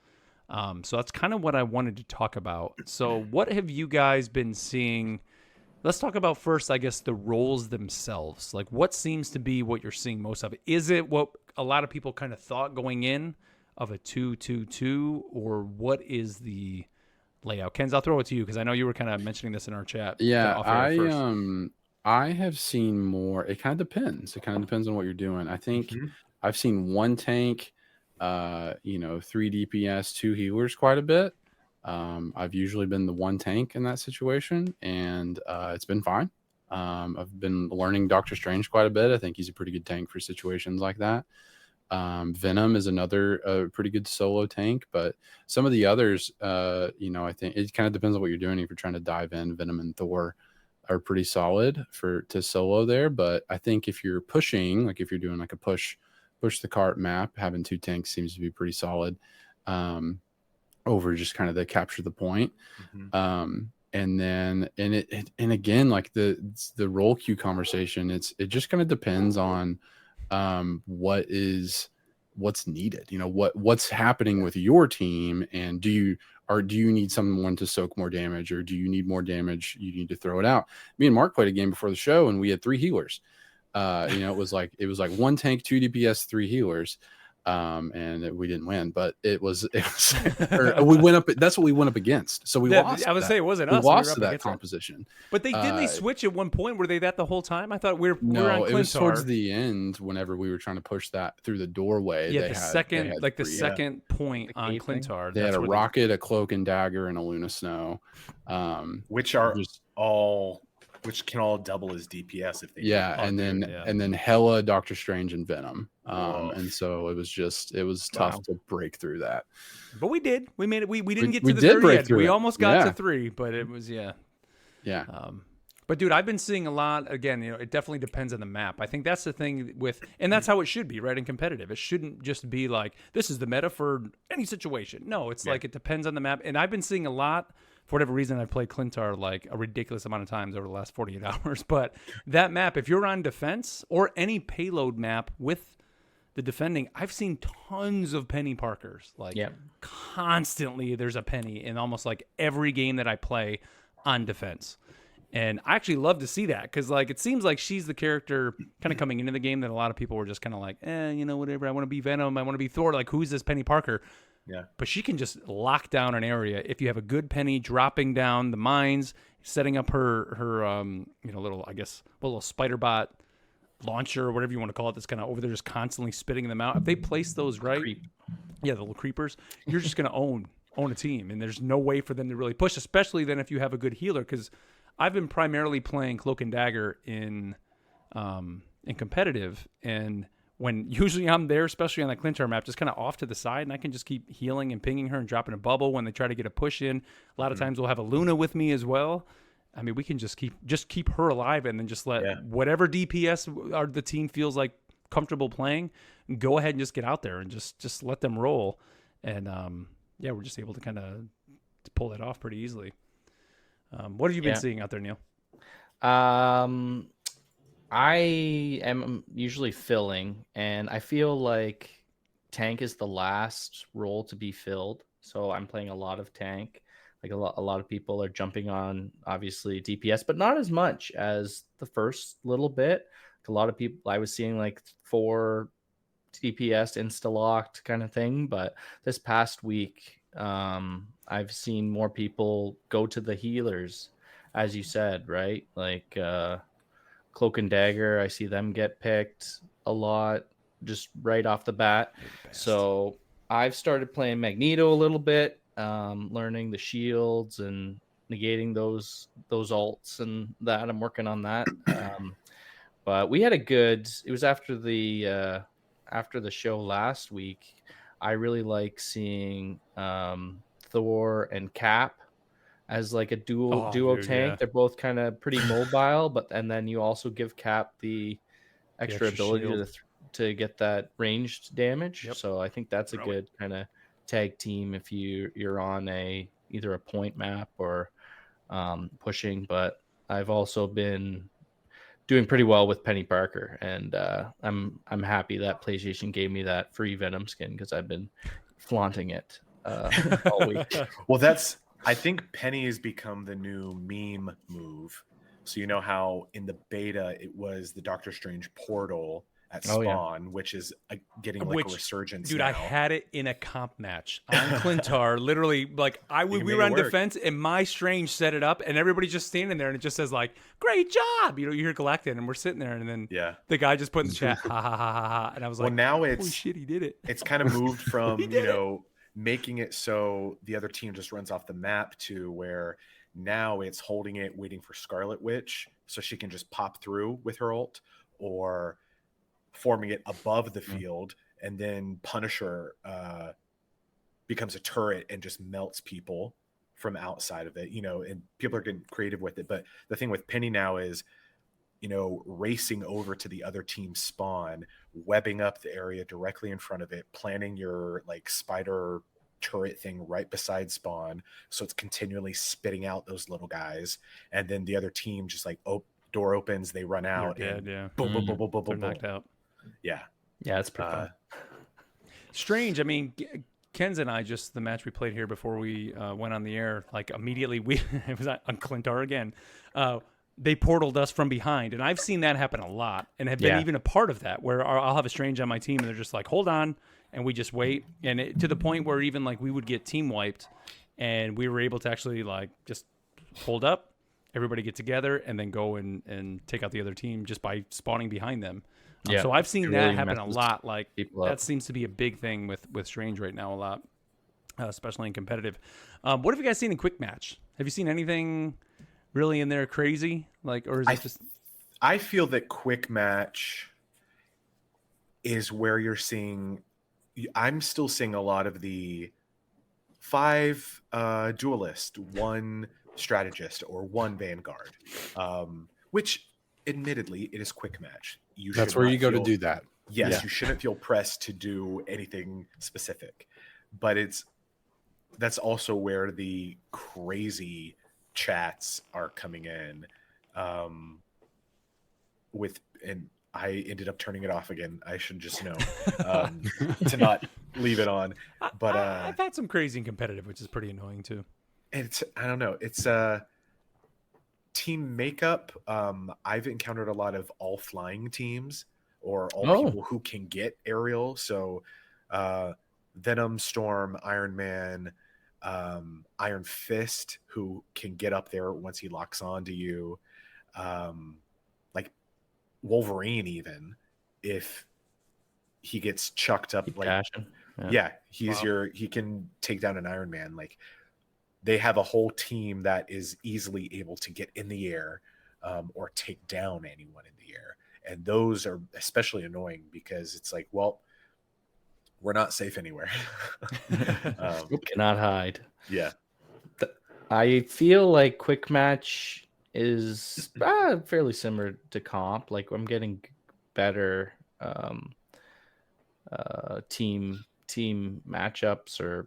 So that's kind of what I wanted to talk about. So what have you guys been seeing? Let's talk about first, I guess, the roles themselves. Like, what seems to be what you're seeing most of? Is it what a lot of people kind of thought going in of a 2-2-2, or what is the layout? Kenz, I'll throw it to you because I know you were kind of mentioning this in our chat. Yeah, first. I have seen more. It kind of depends. It kind of depends on what you're doing. I think I've seen one tank, 3 DPS, 2 healers quite a bit. I've usually been the one tank in that situation, and it's been fine. I've been learning Doctor Strange quite a bit. I think he's a pretty good tank for situations like that. Venom is another pretty good solo tank, but some of the others, I think it kind of depends on what you're doing. If you're trying to dive in, Venom and Thor are pretty solid to solo there. But I think if you're pushing, like if you're doing like a push the cart map, having 2 tanks seems to be pretty solid. Over just kind of the capture the point. And then and again, like the role queue conversation, it just kind of depends on what's needed, what's happening with your team, and do you need someone to soak more damage, or do you need more damage, you need to throw it out. Me and Mark played a game before the show and we had 3 healers. It was like 1 tank, 2 DPS, 3 healers. And we didn't win, but it was we went up. That's what we went up against. So we lost. I would say it wasn't us. We lost to that composition. But didn't they switch at one point? Were they that the whole time? I thought we were on Clintar. It was towards the end. Whenever we were trying to push that through the doorway, the second point on Clintar. They had a rocket, a cloak and dagger, and a Luna Snow, which are all. Which can all double as DPS if they and then Hela, Doctor Strange, and Venom. And so it was tough to break through that. But we did. We made it. We didn't get to the third yet. We almost got to 3, but it was Yeah. But dude, I've been seeing a lot. Again, it definitely depends on the map. I think that's the thing and that's how it should be, right? In competitive, it shouldn't just be like this is the meta for any situation. No, it's like it depends on the map. And I've been seeing a lot. For whatever reason, I've played Clintar like a ridiculous amount of times over the last 48 hours. But that map, if you're on defense or any payload map with the defending, I've seen tons of Penny Parkers. Like constantly there's a Penny in almost like every game that I play on defense. And I actually love to see that because like it seems like she's the character kind of coming into the game that a lot of people were just kind of like, whatever. I want to be Venom. I want to be Thor. Like, who's this Penny Parker? Yeah. But she can just lock down an area if you have a good Penny dropping down the mines, setting up her little spider bot launcher or whatever you want to call it that's kind of over there just constantly spitting them out. If they place those right, the little creepers, you're just going to own a team, and there's no way for them to really push, especially then if you have a good healer. Because I've been primarily playing Cloak and Dagger in competitive, and when usually I'm there, especially on that Clintar map, just kind of off to the side, and I can just keep healing and pinging her and dropping a bubble when they try to get a push in. A lot of times we'll have a Luna with me as well. I mean, we can just keep her alive and then just let whatever DPS the team feels like comfortable playing, go ahead and just get out there and just let them roll. And we're just able to kind of pull that off pretty easily. What have you been seeing out there, Neil? I am usually filling, and I feel like tank is the last role to be filled. So I'm playing a lot of tank. Like a lot of people are jumping on, obviously, DPS, but not as much as the first little bit. A lot of people, I was seeing like 4 DPS insta-locked kind of thing. But this past week, I've seen more people go to the healers, as you said, right? Like Cloak and Dagger, I see them get picked a lot just right off the bat. So I've started playing Magneto a little bit, learning the shields and negating those ults and that. I'm working on that. But we had it was after the show last week. I really like seeing Thor and Cap as like a duo tank. Yeah. They're both kind of pretty mobile, and then you also give Cap the extra ability to get that ranged damage. Yep. So I think that's a good kind of tag team if you're on either a point map or pushing. But I've also been doing pretty well with Penny Parker, and I'm happy that PlayStation gave me that free Venom skin because I've been flaunting it all week. Well, I think Penny has become the new meme move. So you know how in the beta it was the Doctor Strange portal at Spawn, which is getting like a resurgence. Dude, now. I had it in a comp match on Clintar. Literally, like we were on defense, and my Strange set it up, and everybody's just standing there, and it just says like, "Great job!" You hear Galactic, and we're sitting there, and then the guy just put in the chat, "Ha ha ha ha ha," and I was like, now "Holy shit, he did it!" It's kind of moved from making it so the other team just runs off the map to where now it's holding it, waiting for Scarlet Witch so she can just pop through with her ult, or forming it above the field, and then Punisher becomes a turret and just melts people from outside of it, and people are getting creative with it. But the thing with Penny now is, racing over to the other team's spawn, webbing up the area directly in front of it, planting your like spider turret thing right beside spawn, so it's continually spitting out those little guys, and then the other team just like door opens, they run out, You're dead, boom, boom, boom, boom, boom, they're boom, knocked out. Yeah, it's pretty fun. Strange. I mean, Ken's and I, just the match we played here before we went on the air, like immediately it was on Clintar again. They portaled us from behind, and I've seen that happen a lot, and have been even a part of that, where I'll have a Strange on my team, and they're just like, hold on, and we just wait, and to the point where even like we would get team wiped, and we were able to actually like just hold up, everybody get together, and then go and take out the other team just by spawning behind them. So I've seen that happen a lot. Like that seems to be a big thing with Strange right now a lot, especially in competitive. What have you guys seen in quick match? Have you seen anything really in there crazy? Like, or is it just? I feel that quick match is where you're seeing. I'm still seeing a lot of the 5 duelist, 1 strategist, or 1 vanguard, which admittedly it is quick match. That's where you go to do that. Yes, you shouldn't feel pressed to do anything specific, but that's also where the crazy chats are coming in. And I ended up turning it off again. I should just know to not leave it on. But I've had some crazy and competitive, which is pretty annoying too. I don't know. It's team makeup. I've encountered a lot of all flying teams, or all people who can get aerial. So Venom, Storm, Iron Man, Iron Fist, who can get up there once he locks onto you. Like Wolverine, even if he gets chucked up, he can take down an Iron Man. Like, they have a whole team that is easily able to get in the air, or take down anyone in the air. And those are especially annoying because it's like, well, we're not safe anywhere. Cannot hide. Yeah. I feel like quick match is fairly similar to comp. Like, I'm getting better team matchups or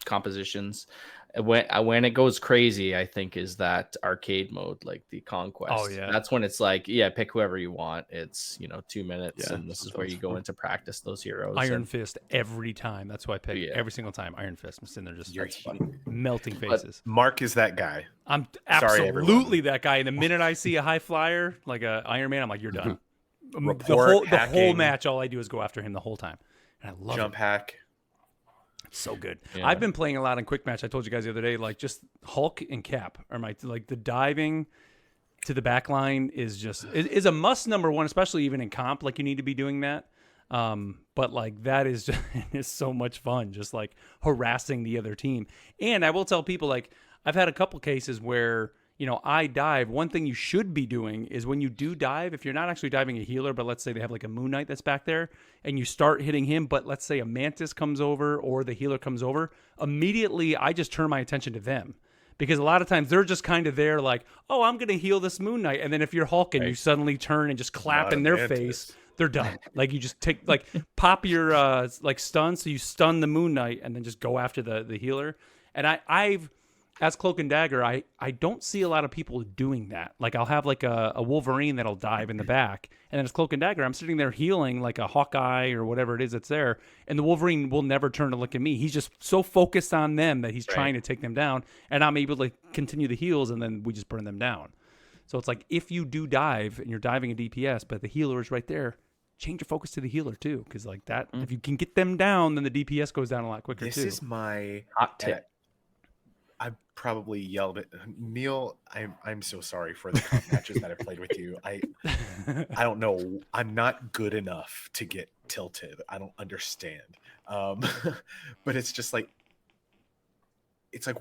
compositions. When it goes crazy, I think is that arcade mode, like the Conquest. Oh yeah, that's when it's like, pick whoever you want. It's 2 minutes, and this is where you go into practice those heroes. Iron Fist every time. That's who I pick every single time. Iron Fist. I'm sitting there just melting faces. But Mark is that guy. I'm absolutely that guy. And the minute I see a high flyer like a Iron Man, I'm like, you're done. The whole match, all I do is go after him the whole time, and I love jump hack. So good. Yeah. I've been playing a lot in quick match. I told you guys the other day, like just Hulk and Cap are the diving to the back line is a must number 1, especially even in comp. Like, you need to be doing that. But like that is so much fun, just like harassing the other team. And I will tell people, like, I've had a couple cases where, I dive. One thing you should be doing is when you do dive, if you're not actually diving a healer, but let's say they have like a Moon Knight that's back there and you start hitting him, but let's say a Mantis comes over or the healer comes over, immediately I just turn my attention to them. Because a lot of times they're just kind of there like, oh, I'm going to heal this Moon Knight. And then if you're Hulk and you suddenly turn and just clap in their face, they're done. Like, you just take, like, pop your like stun. So you stun the Moon Knight and then just go after the healer. And as Cloak and Dagger, I don't see a lot of people doing that. Like I'll have like a Wolverine that'll dive in the back, and then as Cloak and Dagger, I'm sitting there healing like a Hawkeye or whatever it is that's there, and the Wolverine will never turn to look at me. He's just so focused on them that he's trying to take them down, and I'm able to continue the heals, and then we just burn them down. So it's like if you do dive and you're diving a DPS, but the healer is right there, change your focus to the healer too, because like that, if you can get them down, then the DPS goes down a lot quicker too. This is my hot tip. I probably yelled at Neil. I'm so sorry for the comp matches that I've played with you. I don't know. I'm not good enough to get tilted. I don't understand. But it's just like,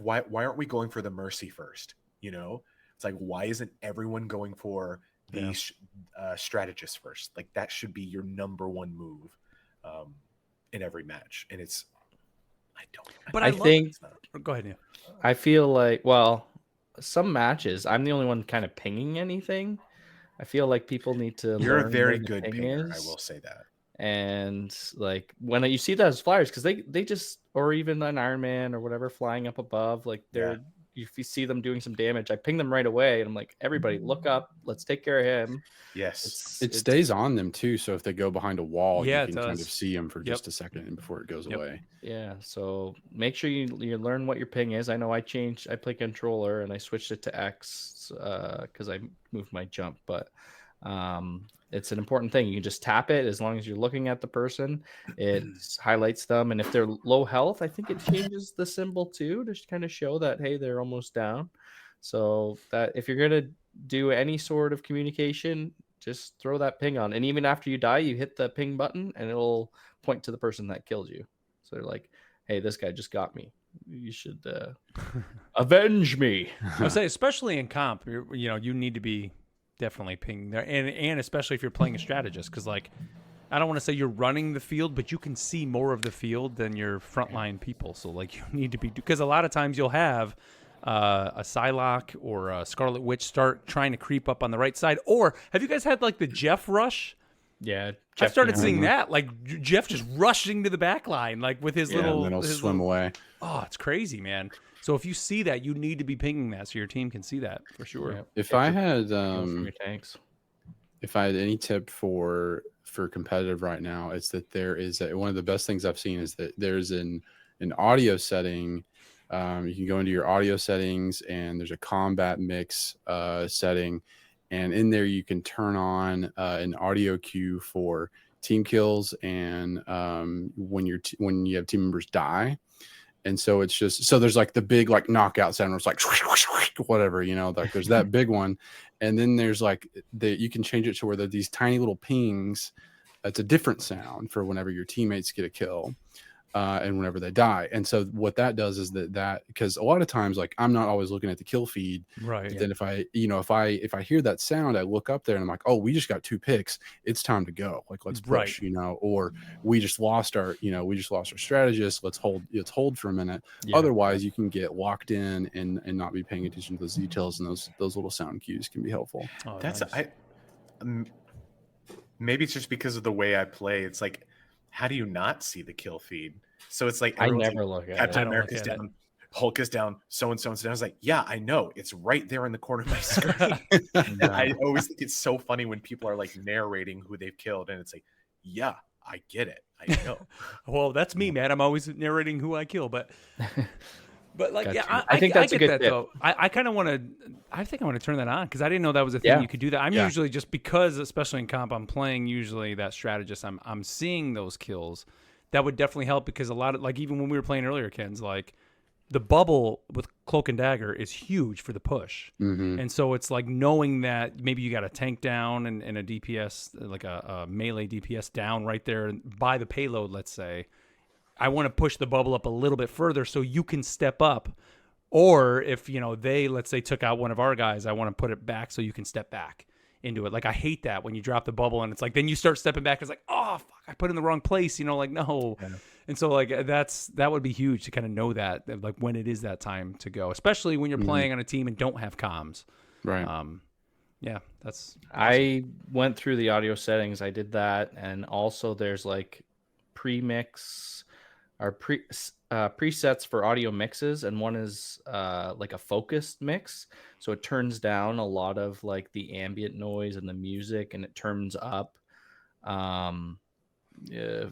why aren't we going for the mercy first? You know, it's like, why isn't everyone going for the strategist first? Like that should be your number one move in every match. And it's, I think. Go ahead, Neil. I feel like, well, some matches, I'm the only one kind of pinging anything. I feel like people need to. You're learn a very where the good ping pinger. is. I will say that. And like when you see those flyers, because they just, or even an Iron Man or whatever flying up above, like they're if you see them doing some damage, I ping them right away, and I'm like, everybody, look up, let's take care of him. Yes, it stays on them too. So if they go behind a wall, Yeah, you can kind of see them for just a second before it goes away. Yeah, so make sure you learn what your ping is. I know I play controller and I switched it to X because I moved my jump, but it's an important thing. You can just tap it as long as you're looking at the person. It highlights them, and if they're low health, I think it changes the symbol too to kind of show that hey, they're almost down. So that if you're gonna do any sort of communication, just throw that ping on, and even after you die, you hit the ping button, and it'll point to the person that killed you. So they're like, "Hey, this guy just got me. You should avenge me." I would say, especially in comp, you need to be definitely ping there, and especially if you're playing a strategist, because like I don't want to say you're running the field, but you can see more of the field than your frontline people. So like you need to be, because a lot of times you'll have a Psylocke or a Scarlet Witch start trying to creep up on the right side. Or have you guys had like the Jeff rush? Yeah, I started seeing that, like Jeff just rushing to the back line, like with his little, and then he'll swim away. Oh, it's crazy, man. So if you see that, you need to be pinging that so your team can see that for sure. Yeah. If I had tanks. If I had any tip for competitive right now, it's that there is one of the best things I've seen is that there's an audio setting. You can go into your audio settings, and there's a combat mix setting, and in there you can turn on an audio cue for team kills and when you have team members die. And so it's just, so there's like the big like knockout sound where it's like whatever, like there's that big one. And then there's like you can change it to where there are these tiny little pings. It's a different sound for whenever your teammates get a kill and whenever they die. And so what that does is that because a lot of times, like I'm not always looking at the kill feed. Right. But then if I hear that sound, I look up there and I'm like, oh, we just got 2 picks. It's time to go. Like, let's push, or we just lost our strategist. Let's hold for a minute. Yeah. Otherwise you can get locked in and not be paying attention to those details, and those little sound cues can be helpful. Oh, that's nice. Maybe it's just because of the way I play. It's like, how do you not see the kill feed? So it's like I never look at it. Captain America's down, Hulk is down, so and so and so. I was like, yeah, I know, it's right there in the corner of my screen. I always think it's so funny when people are like narrating who they've killed, and it's like, yeah, I get it, I know. Well, that's me, man. I'm always narrating who I kill, but like, yeah, I think that's I a get good that tip. though. I kind of want to. I think I want to turn that on because I didn't know that was a thing you could do that. I'm usually just because, especially in comp, I'm playing usually that strategist. I'm seeing those kills. That would definitely help because a lot of, like, even when we were playing earlier, Ken's like the bubble with Cloak and Dagger is huge for the push. Mm-hmm. And so it's like knowing that maybe you got a tank down and a DPS, like a melee DPS down right there by the payload, let's say. I want to push the bubble up a little bit further so you can step up. Or if, they, let's say, took out one of our guys, I want to put it back so you can step back into it. Like, I hate that when you drop the bubble and it's like, then you start stepping back. It's like, oh, fuck, I put it in the wrong place, like, no. Yeah. And so, like, that would be huge to kind of know that, like, when it is that time to go, especially when you're playing on a team and don't have comms. Right. Yeah, that's awesome. I went through the audio settings. I did that. And also there's like pre-mix are presets for audio mixes, and one is like a focused mix, so it turns down a lot of like the ambient noise and the music, and it turns up um uh,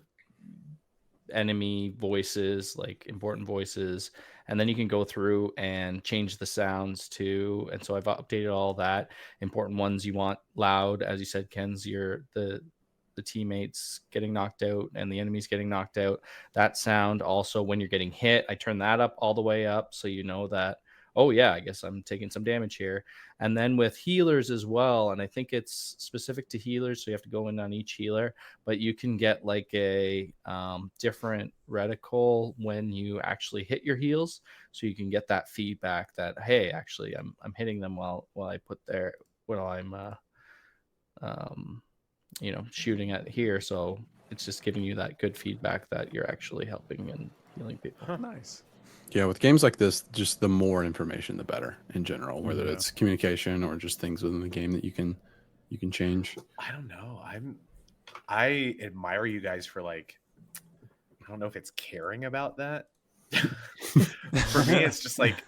enemy voices, like important voices, and then you can go through and change the sounds too. And so I've updated all that. Important ones you want loud, as you said, Ken's, your the teammates getting knocked out and the enemies getting knocked out. That sound also when you're getting hit, I turn that up all the way up so you know that, oh yeah, I guess I'm taking some damage here. And then with healers as well, and I think it's specific to healers, so you have to go in on each healer, but you can get like a different reticle when you actually hit your heals, so you can get that feedback that, hey, actually I'm hitting them while I put there while I'm shooting at here. So it's just giving you that good feedback that you're actually helping and healing people. Nice. Yeah, with games like this, just the more information, the better in general. Whether it's communication or just things within the game that you can change. I don't know. I admire you guys for like, I don't know if it's caring about that. For me, it's just like,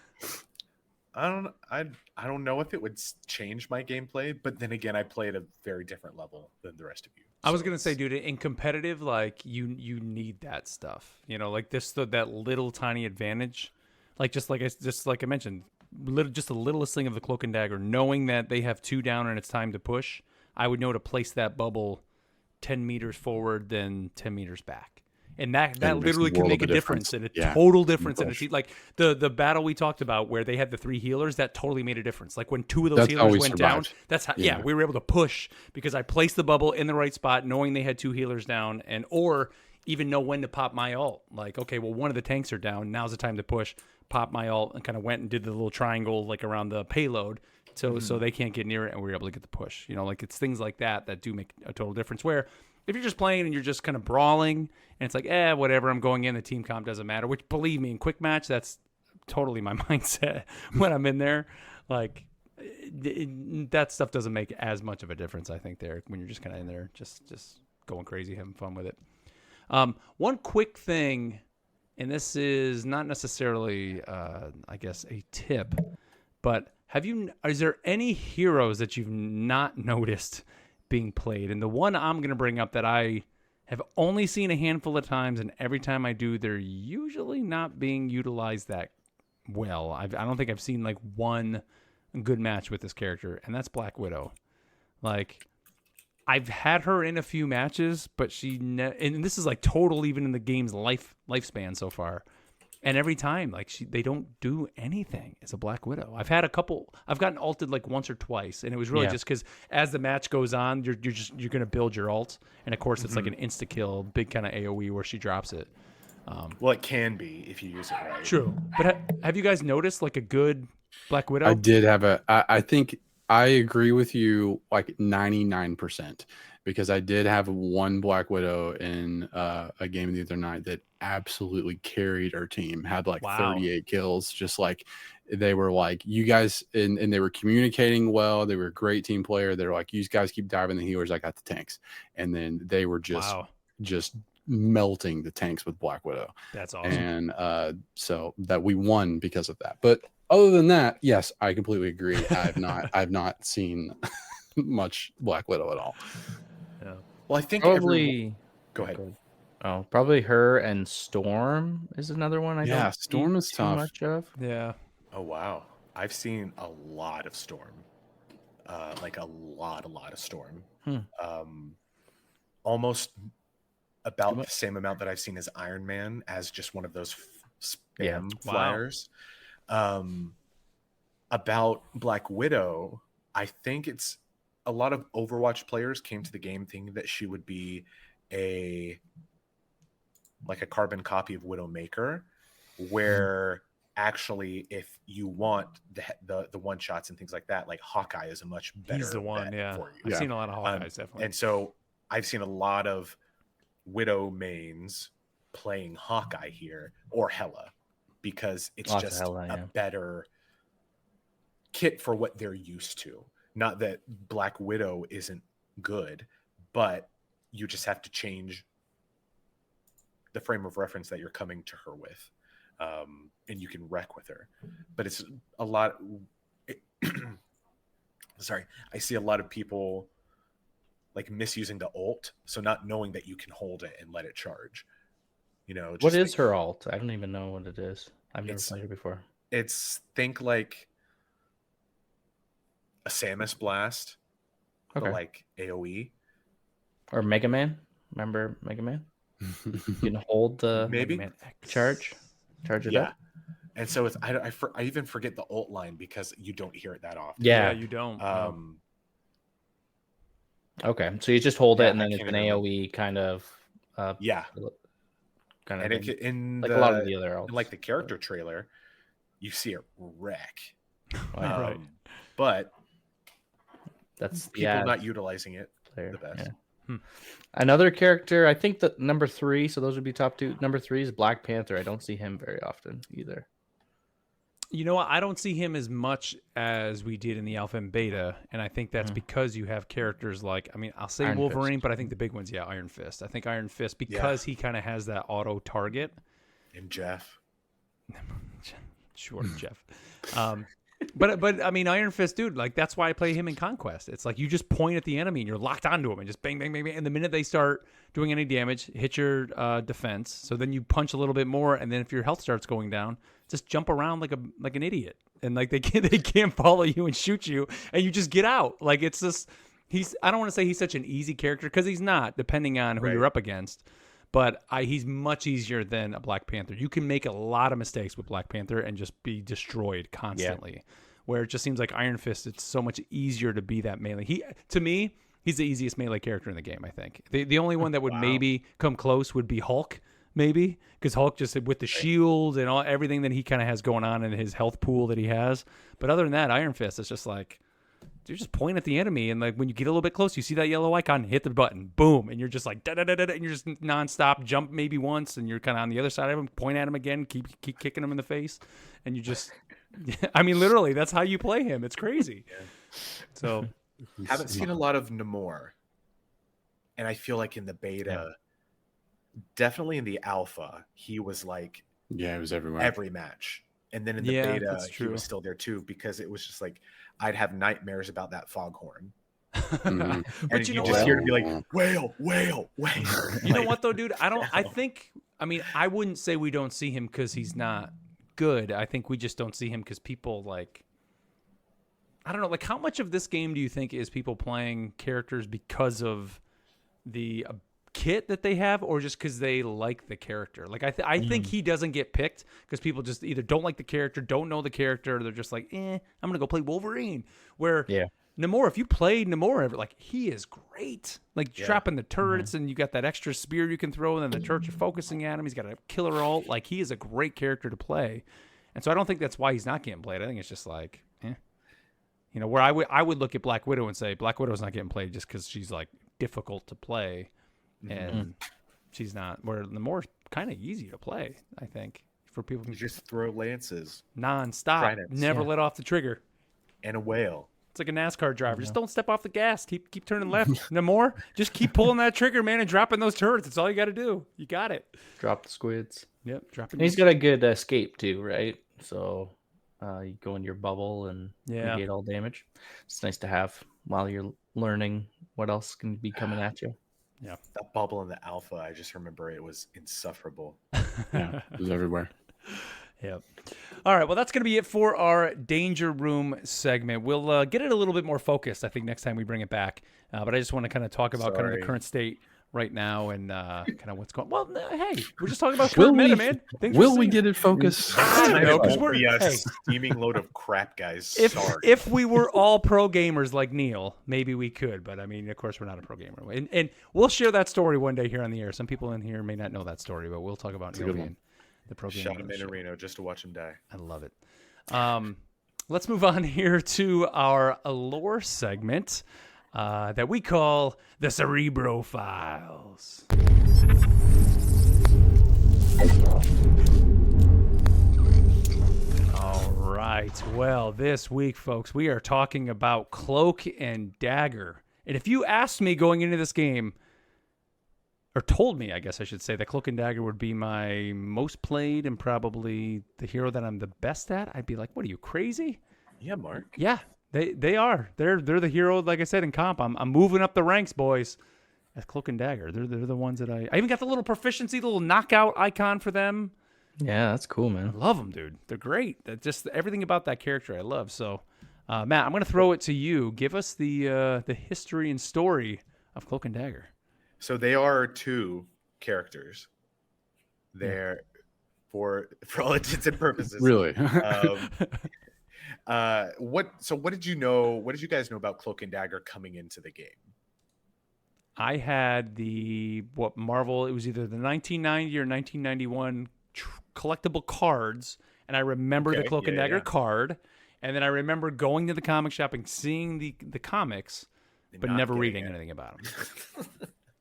I don't know if it would change my gameplay, but then again, I play at a very different level than the rest of you. I was gonna say, dude, in competitive, like you need that stuff. Like that little tiny advantage, like just like I mentioned, just the littlest thing of the Cloak and Dagger, knowing that they have 2 down and it's time to push. I would know to place that bubble 10 meters forward, then 10 meters back. And that literally can make a difference and a total difference in a team. Like the battle we talked about where they had the 3 healers, that totally made a difference. Like when 2 of those healers went down, that's how we were able to push because I placed the bubble in the right spot, knowing they had 2 healers down, or even know when to pop my ult. Like, okay, well, one of the tanks are down. Now's the time to push. Pop my ult and kind of went and did the little triangle like around the payload. So they can't get near it, and we were able to get the push. Like it's things like that do make a total difference. Where if you're just playing and you're just kind of brawling and it's like, whatever, I'm going in, the team comp doesn't matter, which believe me, in quick match, that's totally my mindset when I'm in there. Like that stuff doesn't make as much of a difference, I think, there when you're just kind of in there, just going crazy, having fun with it. One quick thing, and this is not necessarily, I guess, a tip, but is there any heroes that you've not noticed being played? And the one I'm going to bring up that I have only seen a handful of times, and every time I do, they're usually not being utilized that well. I don't think I've seen like one good match with this character, and that's Black Widow. Like, I've had her in a few matches, but and this is like total even in the game's lifespan so far. And every time, like they don't do anything as a Black Widow. I've gotten ulted like once or twice, and it was really just because as the match goes on, you're gonna build your ult, and of course it's like an insta kill, big kind of AOE where she drops it. Well, it can be if you use it right. True, but have you guys noticed like a good Black Widow? I did have I think I agree with you like 99%, because I did have one Black Widow in a game the other night that absolutely carried our team, had like 38 kills. Just like they were like, you guys, and they were communicating well. They were a great team player. They were like, you guys keep diving the healers, I got the tanks. And then they were just melting the tanks with Black Widow. That's awesome. And so that we won because of that. But other than that, yes, I completely agree. I've not seen much Black Widow at all. Yeah. Well, I think probably. Go ahead. Oh, probably her and Storm is another one. Storm is tough. Much of. Yeah. Oh wow, I've seen a lot of Storm, like a lot of Storm. Almost about the same amount that I've seen as Iron Man, as just one of those spam flyers. About Black Widow, I think it's a lot of Overwatch players came to the game thinking that she would be a carbon copy of Widowmaker, where actually if you want the one shots and things like that, like Hawkeye is a much better He's the one, bet for you. I've seen a lot of Hawkeyes, definitely. And so I've seen a lot of Widow mains playing Hawkeye here, or Hela, because it's just a better kit for what they're used to. Not that Black Widow isn't good, but you just have to change the frame of reference that you're coming to her with, and you can wreck with her. But it's a lot. Sorry, I see a lot of people like misusing the ult, so not knowing that you can hold it and let it charge. You know, What just is her alt? I don't even know what it is. I've never It's- played her before. It's think like a Samus blast, Okay. but like AOE. Or Mega Man. Remember Mega Man? You can hold the Maybe. Mega Man X. charge it Yeah. up. And so it's I even forget the ult line because you don't hear it that often. Yeah. you don't. Okay. So you just hold Yeah, it, and I then it's can't an even AOE kind of Yeah. kind of And thing. in Like the, a lot of the other alts. in like the character trailer, you see it wreck. Right. But That's people not utilizing it player. the best. Yeah. Another character, I think that number 3, so those would be top 2. Number 3 is Black Panther. I don't see him very often either. You know what? I don't see him as much as we did in the alpha and beta, and I think that's because you have characters like, I mean, I'll say Iron Wolverine, Fist. but I think the big one's, Iron Fist. I think Iron Fist, because he kind of has that auto target. And Jeff. Sure, Jeff. But I mean, Iron Fist, dude, like that's why I play him in Conquest. It's like you just point at the enemy and you're locked onto him and just bang, bang, bang, bang. And the minute they start doing any damage, hit your defense. So then you punch a little bit more, and then if your health starts going down, just jump around like an idiot. And like they can't follow you and shoot you, and you just get out. Like it's just I don't want to say he's such an easy character because he's not, depending on who you're up against. But he's much easier than a Black Panther. You can make a lot of mistakes with Black Panther and just be destroyed constantly. Yeah. Where it just seems like Iron Fist, it's so much easier to be that melee. To me, he's the easiest melee character in the game, I think. The only one that would maybe come close would be Hulk, maybe. Because Hulk just with the shield and everything that he kind of has going on in his health pool that he has. But other than that, Iron Fist, it's just like, you just point at the enemy, and like when you get a little bit close, you see that yellow icon, hit the button, boom, and you're just like da-da-da-da-da, and you're just nonstop, jump maybe once, and you're kind of on the other side of him, point at him again, keep kicking him in the face, and you just, I mean, literally, that's how you play him. It's crazy. So, haven't seen a lot of Namor, and I feel like in the beta, definitely in the alpha, he was like, it was everywhere, every match. And then in the beta, he was still there too, because it was just like I'd have nightmares about that foghorn. Mm-hmm. But you just hear to be like, whale. You know what though, dude? I wouldn't say we don't see him because he's not good. I think we just don't see him because people like, I don't know, like how much of this game do you think is people playing characters because of the kit that they have, or just because they like the character? Like I think he doesn't get picked because people just either don't like the character, don't know the character, or they're just like, I'm gonna go play Wolverine. Where Namor, if you played Namor, like he is great. Like trapping the turrets, and you got that extra spear you can throw, and then the turrets are focusing at him. He's got a killer ult. Like he is a great character to play, and so I don't think that's why he's not getting played. I think it's just like, you know, where I would look at Black Widow and say Black Widow's not getting played just because she's like difficult to play. And she's not. Where Namor's kind of easy to play, I think, for people who you just throw lances nonstop, tridents, never let off the trigger, and a whale. It's like a NASCAR driver. Just don't step off the gas. Keep turning left. Namor, just keep pulling that trigger, man, and dropping those turrets. That's all you got to do. You got it. Drop the squids. Yep, dropping. He's got a good escape too, right? So you go in your bubble and negate all damage. It's nice to have while you're learning what else can be coming at you. Yeah, that bubble in the alpha, I just remember it was insufferable. It was everywhere. Yep. All right, well, that's going to be it for our Danger Room segment. We'll get it a little bit more focused, I think, next time we bring it back. But I just want to kind of talk about kind of the current state right now and kind of what's going on. Well, hey, we're just talking about current meta, man. Will we get it focused? I don't know, 'cause we're a steaming load of crap, guys. If we were all pro gamers like Neil, maybe we could. But, I mean, of course, we're not a pro gamer. And we'll share that story one day here on the air. Some people in here may not know that story, but we'll talk about Neil being the pro gamer. Shot him in Reno just to watch him die. I love it. Let's move on here to our lore segment that we call the Cerebro Files. All right. Well, this week, folks, we are talking about Cloak and Dagger. And if you asked me going into this game, or told me, I guess I should say, that Cloak and Dagger would be my most played and probably the hero that I'm the best at, I'd be like, what are you, crazy? Yeah, Mark. Yeah, they are. They're the hero, like I said, in comp. I'm moving up the ranks, boys. As Cloak and Dagger, they're the ones that I even got the little proficiency, little knockout icon for them. Yeah, that's cool, I man. love them, dude. They're great. That just everything about that character I love. So, Matt, I'm gonna throw it to you. Give us the history and story of Cloak and Dagger. So they are two characters. They're for all intents and purposes. Really? What did you know? What did you guys know about Cloak and Dagger coming into the game? I had Marvel. It was either the 1990 or 1991 collectible cards, and I remember the Cloak and Dagger card, and then I remember going to the comic shop and seeing the comics, but never reading anything about them.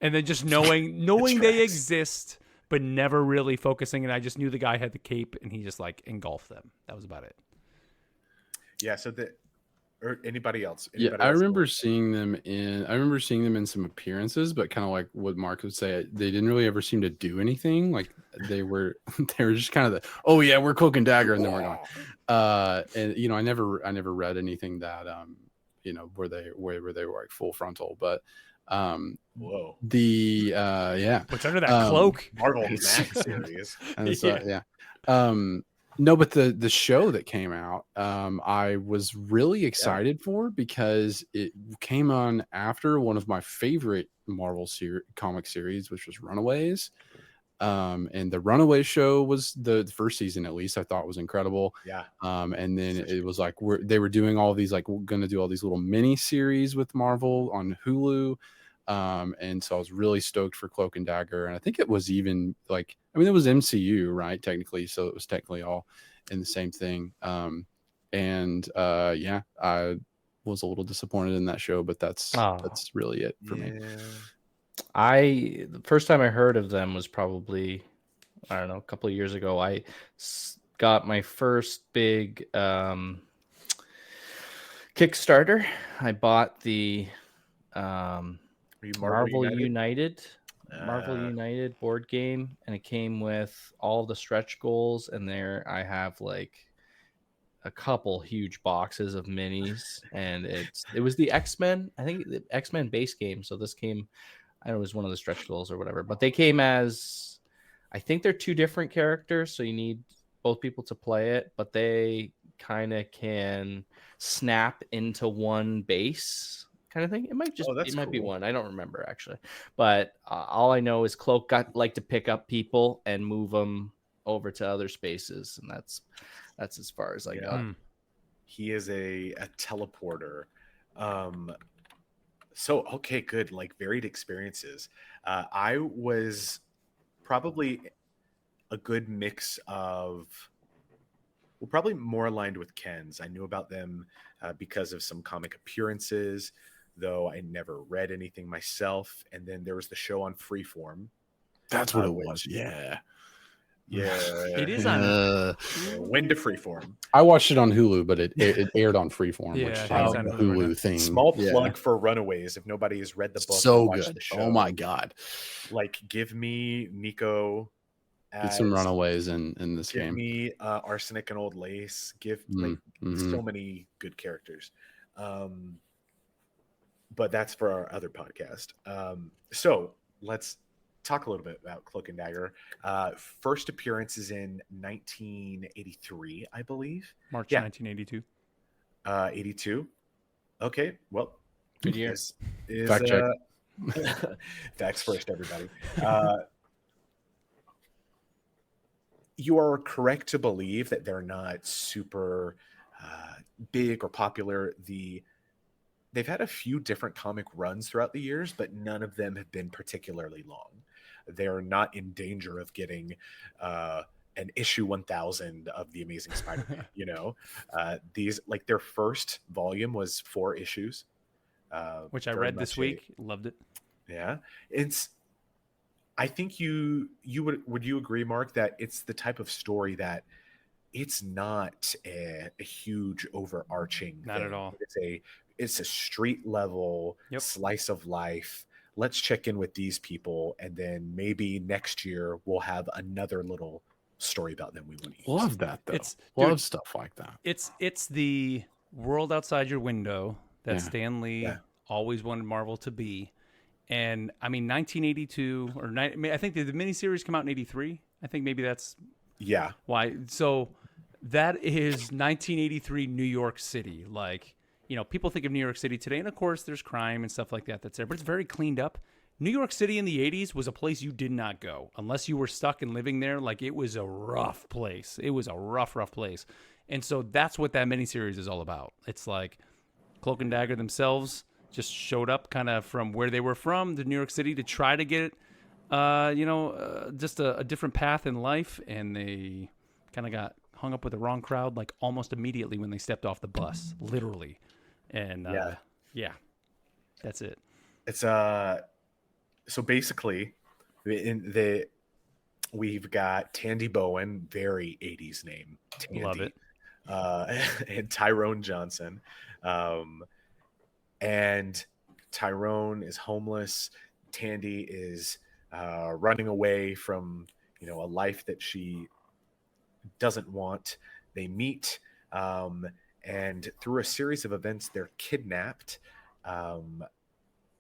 And then just knowing they exist, but never really focusing. And I just knew the guy had the cape, and he just like engulfed them. That was about it. Yeah. So or anybody else? I remember seeing them in some appearances, but kind of like what Mark would say, they didn't really ever seem to do anything. Like they were just kind of we're Cloak and Dagger, and then we're gone. And I never read anything that where they were like full frontal, but whoa, what's under that cloak? Marvel Max series. And so, no, but the show that came out, I was really excited for because it came on after one of my favorite Marvel comic series, which was Runaways. And the Runaways show was the first season, at least I thought was incredible. Yeah. And then it was like they were doing all these, like, we're going to do all these little mini series with Marvel on Hulu. And so I was really stoked for Cloak and Dagger. And I think it was even like, it was MCU, right? Technically. So it was technically all in the same thing. I was a little disappointed in that show, but that's really it for me. The first time I heard of them was probably, I don't know, a couple of years ago. I got my first big Kickstarter. I bought the Marvel United board game, and it came with all the stretch goals, and there I have like a couple huge boxes of minis, and it was the X-Men, I think the X-Men base game. So this came, I don't know, it was one of the stretch goals or whatever, but they came as, I think they're two different characters, so you need both people to play it, but they kind of can snap into one base kind of thing. It might just be one. I don't remember actually, but all I know is Cloak got like to pick up people and move them over to other spaces, and that's as far as I got. He is a teleporter. So okay, good, like varied experiences. I was probably a good mix of, well, probably more aligned with Ken's. I knew about them because of some comic appearances, though I never read anything myself. And then there was the show on Freeform. That's what it was. Yeah. It is on when to Freeform. I watched it on Hulu, but it aired on Freeform, Yeah, which is it's a on Hulu thing. Small plug for Runaways. If nobody has read the book, so watch good. the show. Oh my god! Like, give me Nico. Get some Runaways in this give game. Give me Arsenic and Old Lace. Give so many good characters. But that's for our other podcast. So let's talk a little bit about Cloak and Dagger. First appearance is in 1983, I believe. March 1982. 82. Okay, well, good year. Fact check. Facts first, everybody. You are correct to believe that they're not super big or popular. They've had a few different comic runs throughout the years, but none of them have been particularly long. They're not in danger of getting an issue 1000 of the Amazing Spider-Man. These, like, their first volume was 4 issues, which I read this week. Loved it. Yeah, I think you would you agree, Mark, that it's the type of story that it's not a huge overarching not thing. At all. It's a street level slice of life. let's check in with these people, and then maybe next year we'll have another little story about them we want to use. Love that though. It's- Love dude, stuff like that. It's the world outside your window that Yeah. Stan Lee Yeah. always wanted Marvel to be. And I mean, 1982 I think the miniseries come out in 83. I think maybe that's Yeah. why. So that is 1983 New York City. Like, you know, people think of New York City today, and of course there's crime and stuff like that that's there, but it's very cleaned up. New York City in the 80s was a place you did not go unless you were stuck and living there. Like, it was a rough place. It was a rough place. And so that's what that miniseries is all about. It's like Cloak and Dagger themselves just showed up kind of from where they were from to New York City to try to get, just a different path in life. And they kind of got hung up with the wrong crowd, like almost immediately when they stepped off the bus, literally. And yeah, that's it. It's so basically we've got Tandy Bowen, very 80s name, Tandy. Love it. And Tyrone Johnson. And Tyrone is homeless. Tandy is running away from, a life that she doesn't want. They meet, and through a series of events, they're kidnapped,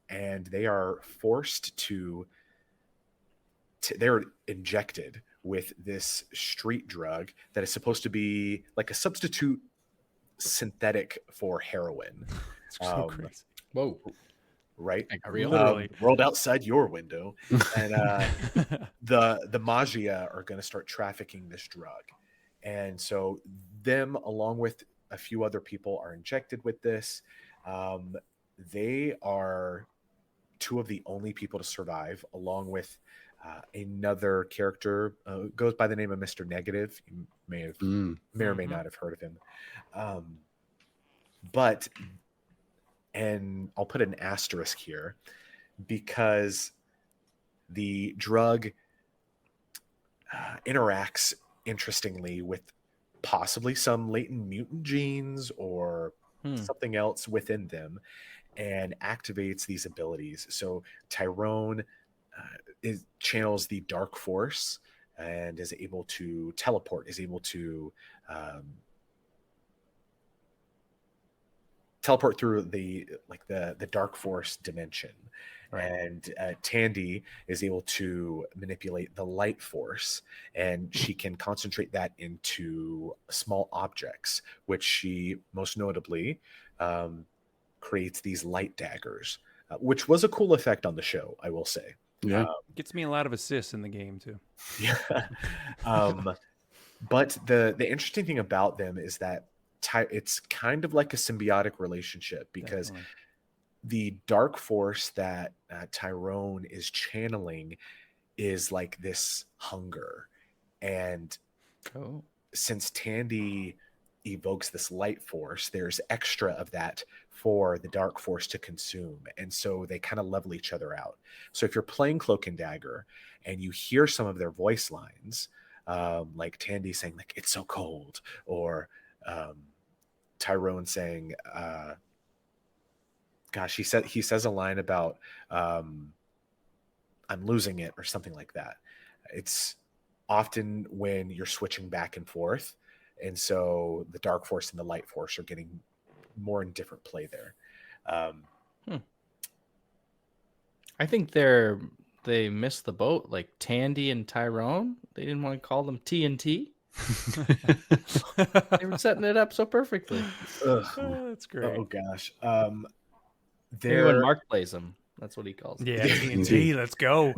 and they are forced to they're injected with this street drug that is supposed to be like a substitute synthetic for heroin. It's so crazy. Whoa. Right? Like a real Literally. World outside your window. And the Magia are going to start trafficking this drug. And so them, along with a few other people, are injected with this. They are two of the only people to survive, along with another character, goes by the name of Mr. Negative. You may or may not have heard of him. And I'll put an asterisk here because the drug interacts interestingly with possibly some latent mutant genes or something else within them, and activates these abilities. So Tyrone channels the dark force and is able to teleport, is able to teleport through the dark force dimension. Right. And Tandy is able to manipulate the light force, and she can concentrate that into small objects, which she most notably creates these light daggers, which was a cool effect on the show, I will say. Yeah. Gets me a lot of assists in the game too. Yeah. But the interesting thing about them is that it's kind of like a symbiotic relationship, because Definitely. the dark force that Tyrone is channeling is like this hunger. And since Tandy evokes this light force, there's extra of that for the dark force to consume. And so they kind of level each other out. So if you're playing Cloak and Dagger and you hear some of their voice lines, like Tandy saying like, "It's so cold," or Tyrone saying, he says a line about "I'm losing it" or something like that. It's often when you're switching back and forth, and so the dark force and the light force are getting more in different play there. I think they missed the boat, like Tandy and Tyrone. They didn't want to call them TNT. They were setting it up so perfectly. That's great. Oh gosh. Maybe when Mark plays them, that's what he calls them. Yeah, TNT, let's go.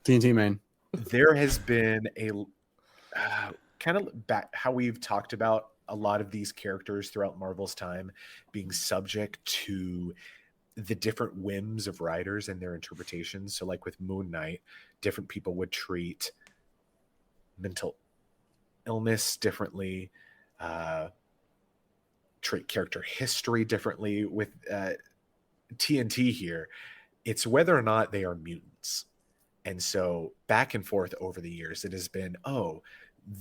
TNT main. There has been a kind of back how we've talked about a lot of these characters throughout Marvel's time being subject to the different whims of writers and their interpretations. So like with Moon Knight, different people would treat mental illness differently, treat character history differently. With TNT here, it's whether or not they are mutants. And so back and forth over the years, it has been,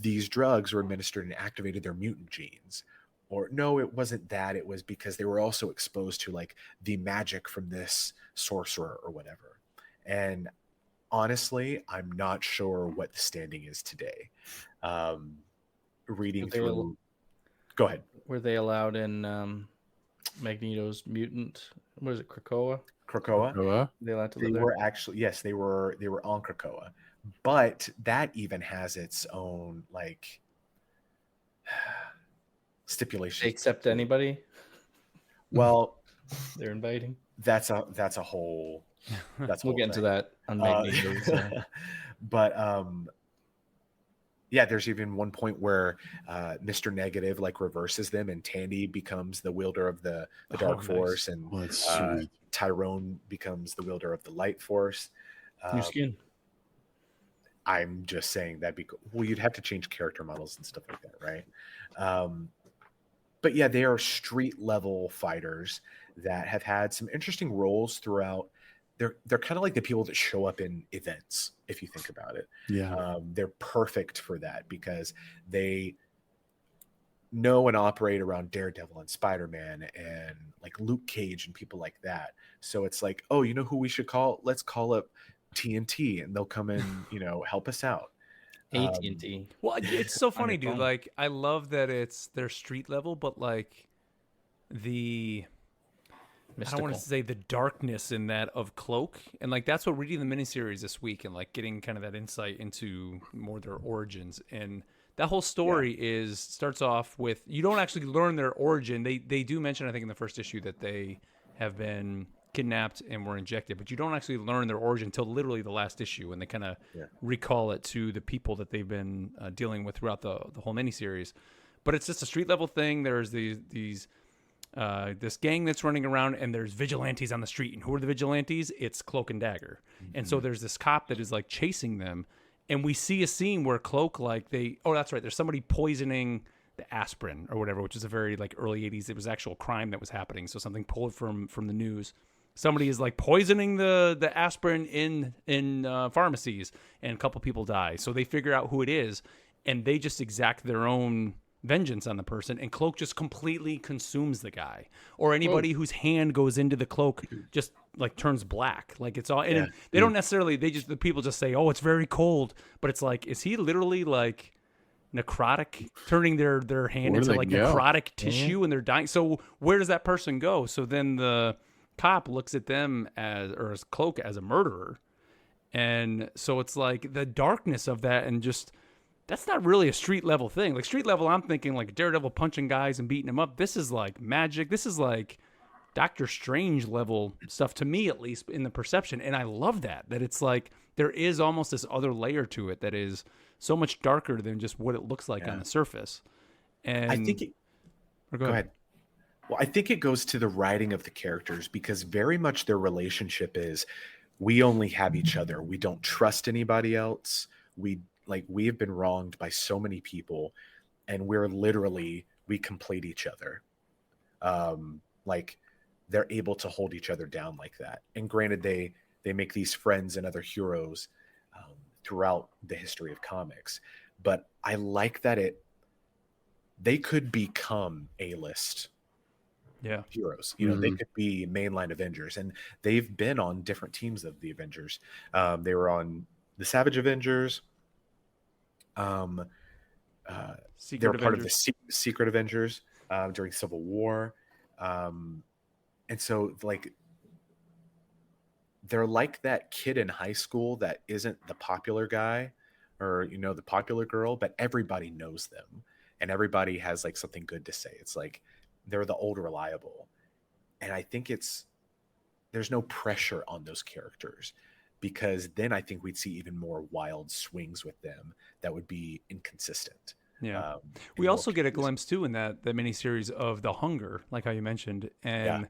these drugs were administered and activated their mutant genes. Or no, it wasn't that. It was because they were also exposed to like the magic from this sorcerer or whatever. And honestly, I'm not sure what the standing is today. Reading through. Go ahead. Were they allowed in Magneto's mutant? What is it, Krakoa? Krakoa. Krakoa? They allowed to They live there? were actually, yes, they were on Krakoa, but that even has its own like stipulations. They accept anybody Well, they're inviting. that's a whole We'll get into thing. that on Magneto's. But yeah, there's even one point where Mr. Negative like reverses them, and Tandy becomes the wielder of the Dark nice. Force, and Well, that's sweet. Tyrone becomes the wielder of the Light Force. New skin. I'm just saying that'd be cool. Well, you'd have to change character models and stuff like that, right? But yeah, they are street level fighters that have had some interesting roles throughout. They're kind of like the people that show up in events, if you think about it. Yeah. They're perfect for that because they know and operate around Daredevil and Spider-Man and like Luke Cage and people like that. So it's like, oh, you know who we should call? Let's call up TNT, and they'll come in, help us out. AT&T. Well, it's so funny, your dude. phone. Like, I love that it's their street level, but like the I don't want Mystical. to say the darkness in that of Cloak, and like that's what reading the miniseries this week and like getting kind of that insight into more their origins. And that whole story starts off with you don't actually learn their origin. They do mention, I think, in the first issue that they have been kidnapped and were injected, but you don't actually learn their origin until literally the last issue, and they kind of recall it to the people that they've been dealing with throughout the whole miniseries. But it's just a street level thing. There's these this gang that's running around, and there's vigilantes on the street. And who are the vigilantes? It's Cloak and Dagger. And so there's this cop that is like chasing them, and we see a scene where Cloak that's right, there's somebody poisoning the aspirin or whatever, which is a very like early 80s. It was actual crime that was happening, so something pulled from the news. Somebody is like poisoning the aspirin in pharmacies, and a couple people die. So they figure out who it is, and they just exact their own vengeance on the person, and Cloak just completely consumes the guy. Or anybody whose hand goes into the cloak just like turns black. Like it's all, and they don't necessarily, the people just say, oh, it's very cold. But it's like, is he literally like necrotic, turning their hand Where do into they like go? necrotic tissue and they're dying? So where does that person go? So then the cop looks at them as Cloak as a murderer. And so it's like the darkness of that, and just that's not really a street level thing. Like street level, I'm thinking like Daredevil punching guys and beating them up. This is like magic. This is like Doctor Strange level stuff, to me at least, in the perception. And I love that it's like there is almost this other layer to it that is so much darker than just what it looks like on the surface. And I think go ahead. Well, I think it goes to the writing of the characters, because very much their relationship is we only have each other. We don't trust anybody else. We have been wronged by so many people, and we complete each other. Like they're able to hold each other down like that. And granted, they make these friends and other heroes throughout the history of comics, but I like that they could become A-list heroes. They could be mainline Avengers, and they've been on different teams of the Avengers. They were on the Savage Avengers. They were part of the Secret Avengers during Civil War, and so like they're like that kid in high school that isn't the popular guy or the popular girl, but everybody knows them and everybody has like something good to say. It's like they're the old reliable, and I think there's no pressure on those characters, because then I think we'd see even more wild swings with them that would be inconsistent. Yeah. We also get a glimpse too in that the miniseries of the hunger, like how you mentioned. And,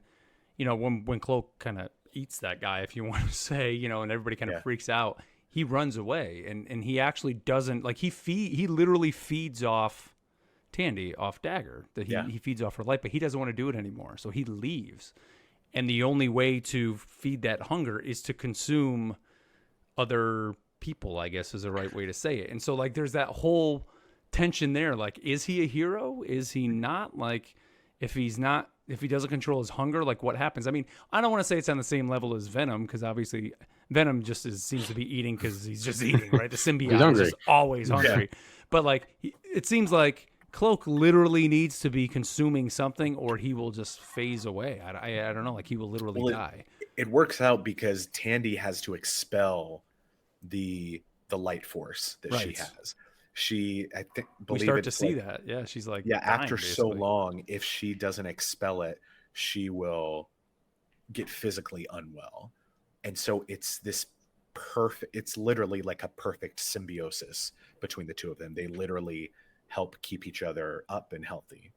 when Cloak kind of eats that guy, if you want to say, and everybody kind of freaks out, he runs away, and he actually doesn't, like he literally feeds off Tandy, off Dagger, that he feeds off her life, but he doesn't want to do it anymore. So he leaves. And the only way to feed that hunger is to consume other people, I guess is the right way to say it. And so like there's that whole tension there. Like, is he a hero? Is he not? Like, if he's not if he doesn't control his hunger, like what happens? I mean, I don't want to say it's on the same level as Venom, because obviously Venom just seems to be eating because he's just eating, right? The symbiote is just always hungry. But like, it seems like Cloak literally needs to be consuming something, or he will just phase away. I don't know, like he will literally die. It works out because Tandy has to expel the light force that she has. I think, we start to see that. Yeah, she's like, after basically. so long, if she doesn't expel it, she will get physically unwell. And so it's this it's literally like a perfect symbiosis between the two of them. They literally help keep each other up and healthy,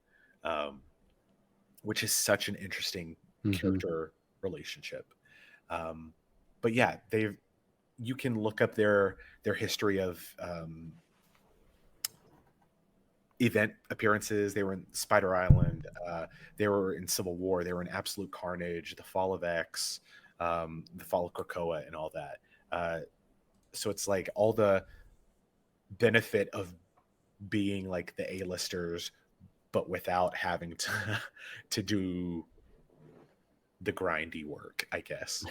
which is such an interesting character relationship. But yeah, you can look up their history of event appearances. They were in Spider Island, they were in Civil War, they were in Absolute Carnage, the Fall of X, the Fall of Krakoa, and all that. So it's like all the benefit of being like the A-listers, but without having to do the grindy work, I guess.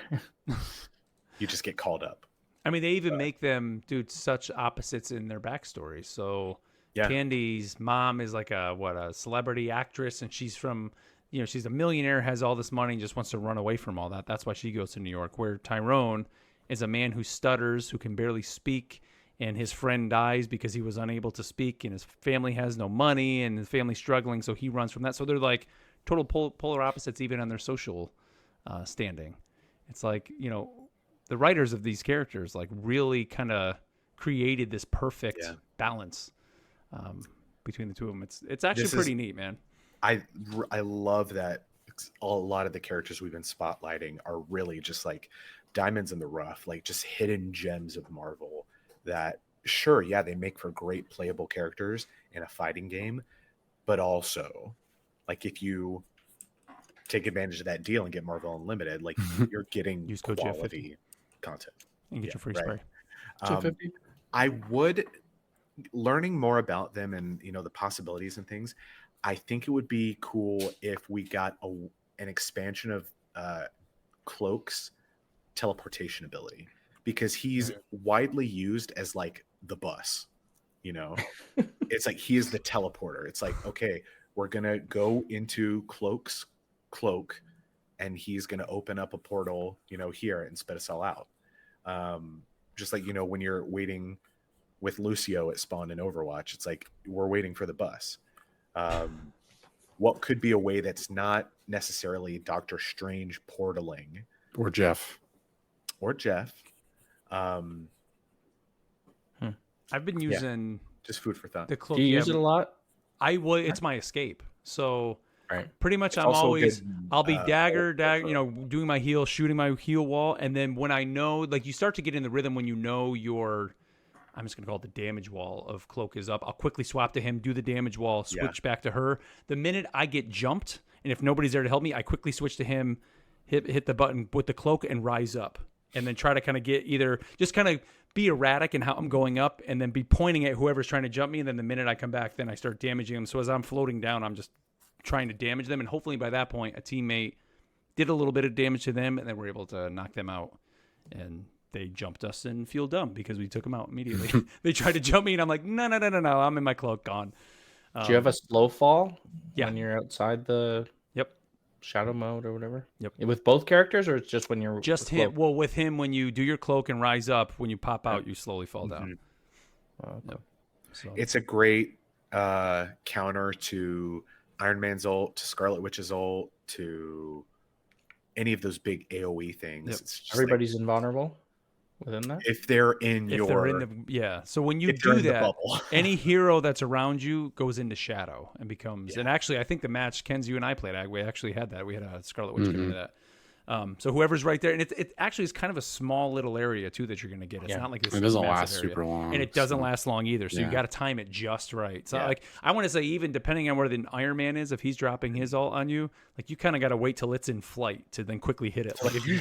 You just get called up. I mean, they even make them do such opposites in their backstory. So Tandy's mom is like a celebrity actress, and she's from, she's a millionaire, has all this money, and just wants to run away from all that. That's why she goes to New York. Where Tyrone is a man who stutters, who can barely speak, and his friend dies because he was unable to speak, and his family has no money, and his family's struggling, so he runs from that. So they're like total polar opposites, even on their social standing. It's like, the writers of these characters like really kind of created this perfect balance between the two of them. It's actually pretty neat, man. I love that a lot of the characters we've been spotlighting are really just like diamonds in the rough, like just hidden gems of Marvel that, sure, they make for great playable characters in a fighting game, but also like if you take advantage of that deal and get Marvel Unlimited, like you're getting quality content and get your free spray. I would, learning more about them and the possibilities and things, I think it would be cool if we got an expansion of Cloak's teleportation ability, because he's widely used as like the bus. It's like he is the teleporter. It's like, okay, we're gonna go into Cloak's cloak and he's gonna open up a portal here and spit us all out. Just like when you're waiting with Lucio at spawn in Overwatch, it's like we're waiting for the bus. What could be a way that's not necessarily Doctor Strange portaling or Jeff? I've been using just food for thought. the cloak. Do you use it a lot? It's my escape. So pretty much It's I'm also always good, I'll be dagger, doing my heal, shooting my heal wall, and then when I know, like, you start to get in the rhythm when I'm just gonna call it the damage wall of Cloak is up, I'll quickly swap to him, do the damage wall, switch back to her. The minute I get jumped, and if nobody's there to help me, I quickly switch to him, hit the button with the cloak and rise up, and then try to kind of get either just kind of be erratic in how I'm going up, and then be pointing at whoever's trying to jump me. And then the minute I come back, then I start damaging them. So as I'm floating down, I'm just trying to damage them, and hopefully by that point, a teammate did a little bit of damage to them, and then we're able to knock them out. And they jumped us and feel dumb because we took them out immediately. They tried to jump me, and I'm like, no, I'm in my cloak, gone. Do you have a slow fall Yeah. when you're outside the shadow mode or whatever? Yep. With both characters, or it's just when you're just him? Well, with him, when you do your cloak and rise up, when you pop out, you slowly fall down. Okay. Yep. So It's a great counter to Iron Man's ult, to Scarlet Witch's ult, to any of those big AoE things. Yep. It's just Everybody's invulnerable within that. if they're in So when you if they're do in the that, bubble. any hero that's around you goes into shadow and becomes. And actually, I think the match Ken's you and I played, we actually had that. We had a Scarlet Witch get into that. So whoever's right there, and it actually is kind of a small little area too that you're going to get. It's not like this. It doesn't massive last area. super long, and it doesn't last long either. So you got to time it just right. So like I want to say, even depending on where the Iron Man is, if he's dropping his ult on you, like you kind of got to wait till it's in flight to then quickly hit it. Like if you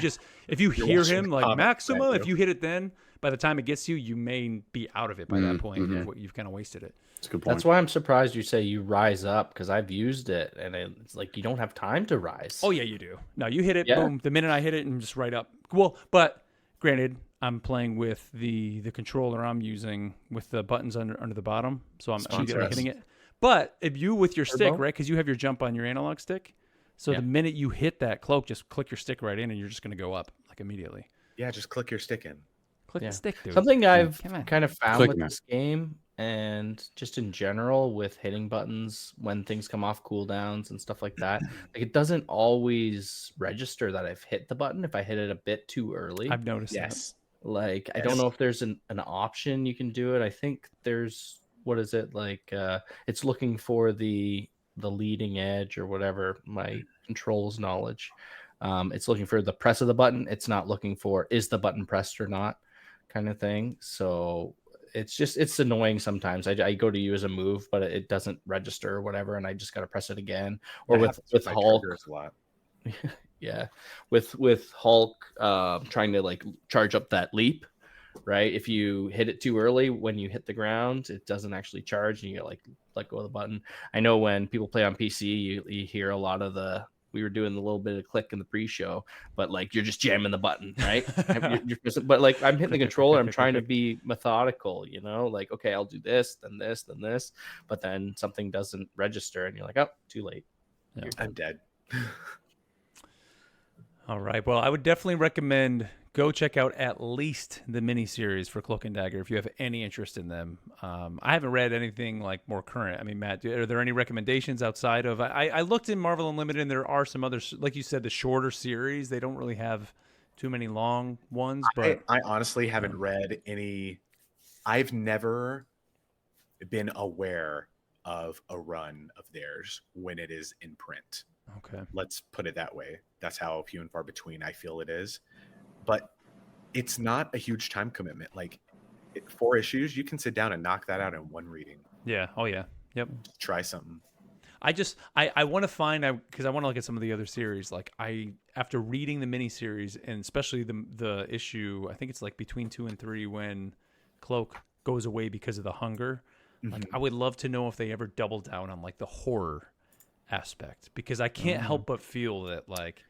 hear him like Maxima, if you hit it then, by the time it gets to you, you may be out of it by that point. You've kind of wasted it. That's a good point. That's why I'm surprised you say you rise up, because I've used it and it's like you don't have time to rise. Oh yeah, you do. No, you hit it, Yeah. boom. The minute I hit it, and just right up. Well, but granted, I'm playing with the controller I'm using with the buttons under the bottom, so I'm hitting it. But if you with your stick, right, because you have your jump on your analog stick, so the minute you hit that cloak, just click your stick right in, and you're just going to go up like immediately. Yeah, just click your stick in. Click the stick, dude. Something I've Come on. kind of found Click with them. this game, and just in general with hitting buttons when things come off cooldowns and stuff like that, like it doesn't always register that I've hit the button if I hit it a bit too early. I've noticed Yes. Like I don't know if there's an option you can do it. I think there's, what is it, like it's looking for the leading edge or whatever, my controls knowledge. It's looking for the press of the button. It's not looking for is the button pressed or not, kind of thing. So it's annoying sometimes. I go to use a move, but it doesn't register or whatever, and I just got to press it again. Or with my Hulk, triggers a lot. yeah, with Hulk trying to like charge up that leap, right? If you hit it too early, when you hit the ground, it doesn't actually charge, and you like let go of the button. I know when people play on PC, you hear a lot of we were doing the little bit of click in the pre-show, but like you're just jamming the button, right? But like I'm hitting the controller, I'm trying to be methodical, like, okay, I'll do this, then this, then this, but then something doesn't register, and you're like, oh, too late. Yeah. I'm dead. All right. Well, I would definitely recommend go check out at least the miniseries for Cloak and Dagger if you have any interest in them. I haven't read anything like more current. I mean, Matt, are there any recommendations outside of? I looked in Marvel Unlimited, and there are some others, like you said, the shorter series. They don't really have too many long ones. But I honestly haven't read any. I've never been aware of a run of theirs when it is in print. Okay. Let's put it that way. That's how few and far between I feel it is. But it's not a huge time commitment. Like 4 issues, you can sit down and knock that out in one reading. Yeah. Oh, yeah. Yep. Just try something. I want to find, because I want to look at some of the other series. Like after reading the miniseries, and especially the issue, I think it's like between 2 and 3 when Cloak goes away because of the hunger. Like I would love to know if they ever double down on like the horror aspect, because I can't help but feel that like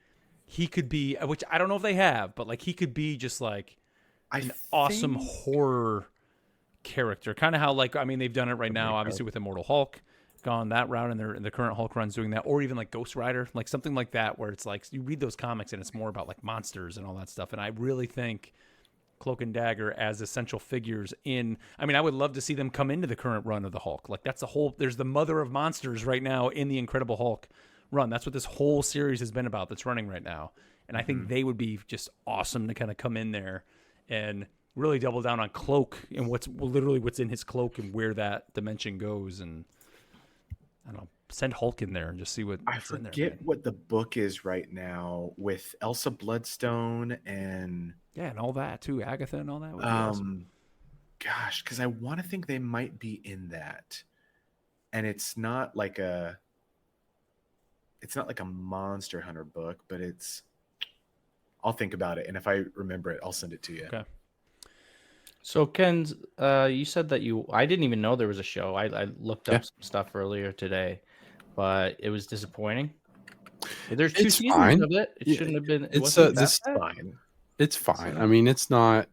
he could be, which I don't know if they have, but like he could be just like an awesome horror character, kind of how like, I mean, they've done it right now, obviously with Immortal Hulk, gone that route, and they're in the current Hulk runs doing that, or even like Ghost Rider, like something like that, where it's like you read those comics and it's more about like monsters and all that stuff. And I really think Cloak and Dagger as essential figures in, I mean, I would love to see them come into the current run of the Hulk. Like that's there's the mother of monsters right now in the Incredible Hulk run. That's what this whole series has been about, that's running right now. And I think they would be just awesome to kind of come in there and really double down on Cloak and what's in his cloak and where that dimension goes. And I don't know, send Hulk in there and just see what's in there. I forget what the book is right now with Elsa Bloodstone and and all that too, Agatha and all that would be awesome. Gosh, because I want to think they might be in that, and it's not like a Monster Hunter book, but I'll think about it, and if I remember it, I'll send it to you. Okay. So Ken, you said that I didn't even know there was a show. I looked up some stuff earlier today, but it was disappointing. There's 2 seasons of it. It shouldn't have been. It's Fine. It's fine. I mean, it's not.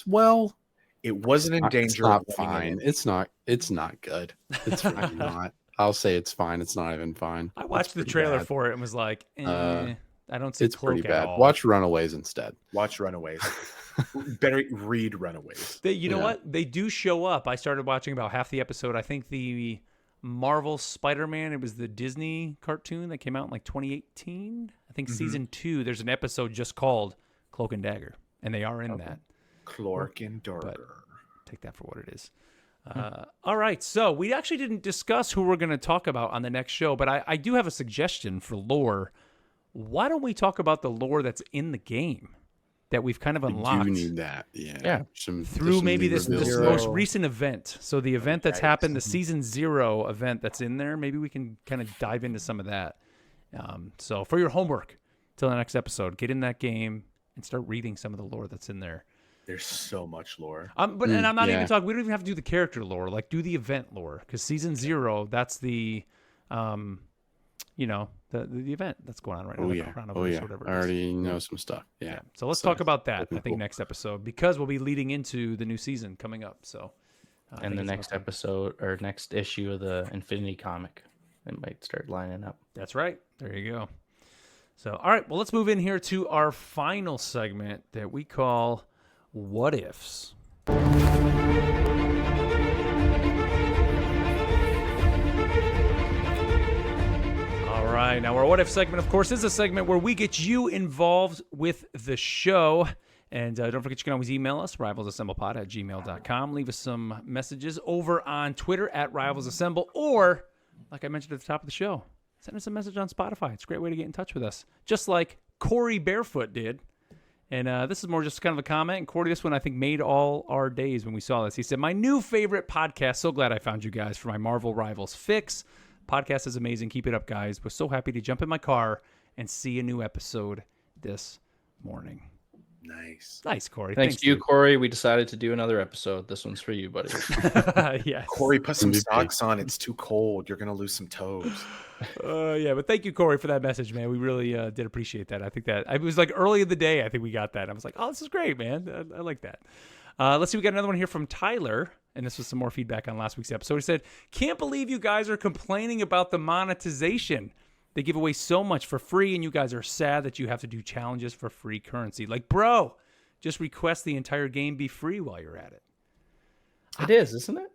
Well, it wasn't in danger. It's not fine. It's not good. It's really not. I'll say it's fine. It's not even fine. I watched the trailer for it and was like, I don't see it's Cloak pretty at bad. all. Watch Runaways instead. Watch Runaways. Better read Runaways. You know what? They do show up. I started watching about half the episode. I think the Marvel Spider-Man, it was the Disney cartoon that came out in like 2018. I think season 2, there's an episode just called Cloak and Dagger, and they are in that. Cloak and Dagger. But take that for what it is. All right, so we actually didn't discuss who we're going to talk about on the next show, but I do have a suggestion for lore. Why don't we talk about the lore that's in the game that we've kind of unlocked? You need that, yeah. Through maybe this most recent event. So the event that's happened, the season 0 event that's in there, maybe we can kind of dive into some of that. So for your homework till the next episode, get in that game and start reading some of the lore that's in there. There's so much lore. But and I'm not yeah. even talking. We don't even have to do the character lore. Like, do the event lore, because season 0, that's the, the event that's going on right now. Oh the yeah. Crown of Oh Ice, yeah. whatever I it is. already know some stuff. Yeah. So let's talk about that. looking I think cool. next episode, because we'll be leading into the new season coming up. So, I And think the it's next about time. episode or next issue of the Infinity comic, it might start lining up. That's right. There you go. So, all right. Well, let's move in here to our final segment that we call What Ifs. All right. Now, our What If segment, of course, is a segment where we get you involved with the show. And don't forget, you can always email us, rivalsassemblepod@gmail.com. Leave us some messages over on Twitter @rivalsassemble, or, like I mentioned at the top of the show, send us a message on Spotify. It's a great way to get in touch with us, just like Corey Barefoot did. And this is more just kind of a comment. And Corey, this one I think made all our days when we saw this. He said, "My new favorite podcast. So glad I found you guys for my Marvel Rivals fix. Podcast is amazing. Keep it up, guys. Was so happy to jump in my car and see a new episode this morning." Nice, Corey. Thanks to you, dude. Corey. We decided to do another episode. This one's for you, buddy. Yes. Corey, put some MVP. socks on. It's too cold. You're gonna lose some toes. Yeah, but thank you, Corey, for that message, man. We really did appreciate that. I think that it was like early in the day. I think we got that. I was like, "Oh, this is great, man. I like that." Let's see. We got another one here from Tyler, and this was some more feedback on last week's episode. He said, "Can't believe you guys are complaining about the monetization. They give away so much for free, and you guys are sad that you have to do challenges for free currency. Like, bro, just request the entire game be free while you're at it." It is, isn't it?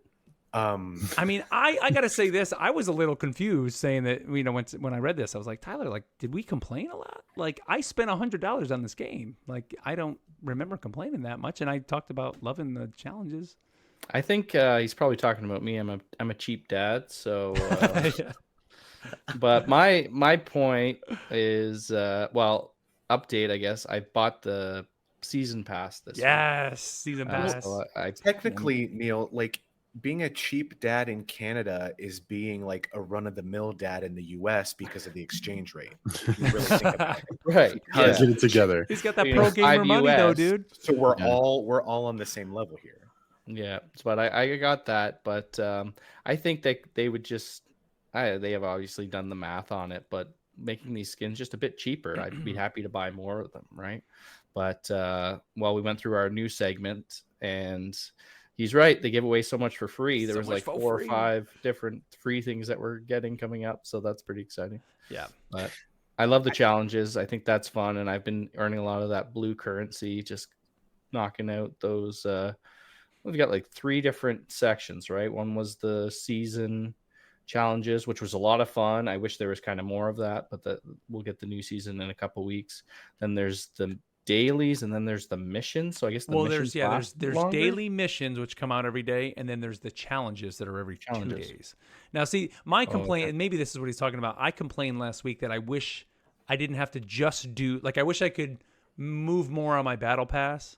I mean, I got to say this. I was a little confused saying that, when I read this, I was like, Tyler, like, did we complain a lot? Like, I spent $100 on this game. Like, I don't remember complaining that much. And I talked about loving the challenges. I think he's probably talking about me. I'm a cheap dad, so. Yeah. But my point is, update. I guess I bought the season pass this week. Yes, season pass. So Technically, Neil, like being a cheap dad in Canada is being like a run-of-the-mill dad in the U.S. because of the exchange rate. If you really think about it. right. Yeah. Get it together. He's got that You pro know, gamer money, though, US. dude. So we're Yeah. all on the same level here. Yeah, but I got that. But I think that they would just, they have obviously done the math on it, but making these skins just a bit cheaper, I'd be happy to buy more of them, right? But we went through our new segment, and he's right. They give away so much for free. There So was much like for 4 free. or 5 different free things that we're getting coming up, so that's pretty exciting. Yeah. But I love the challenges. I think that's fun, and I've been earning a lot of that blue currency, just knocking out those. We've got like 3 different sections, right? One was the season challenges, which was a lot of fun. I wish there was kind of more of that, but we'll get the new season in a couple weeks. Then there's the dailies, and then there's the missions. So I guess there's longer? daily missions which come out every day, and then there's the challenges that are every 2 Challenges. days. Now, see, my complaint, okay. and maybe this is what he's talking about. I complained last week that I wish I didn't have to just do, like, I wish I could move more on my battle pass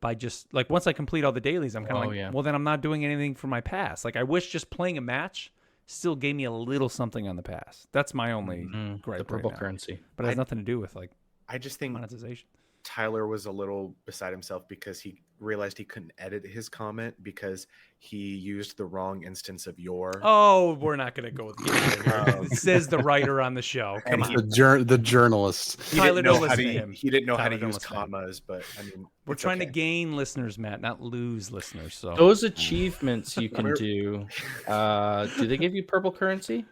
by just, like, once I complete all the dailies, I'm kind of well, then I'm not doing anything for my pass. Like, I wish just playing a match still gave me a little something on the pass. That's my only gripe. The purple right now. currency. But it has nothing to do with, like, I just think monetization. Tyler was a little beside himself because he realized he couldn't edit his comment because he used the wrong instance of your. Oh, we're not going to go with it. Says the writer on the show. Come on. The journalist. He Tyler, didn't know don't how listen to, to him. He didn't know Tyler, how to don't use listen to him. commas, but I mean, We're it's trying to okay. gain listeners, Matt, not lose listeners. So Those achievements you can do. Do they give you purple currency?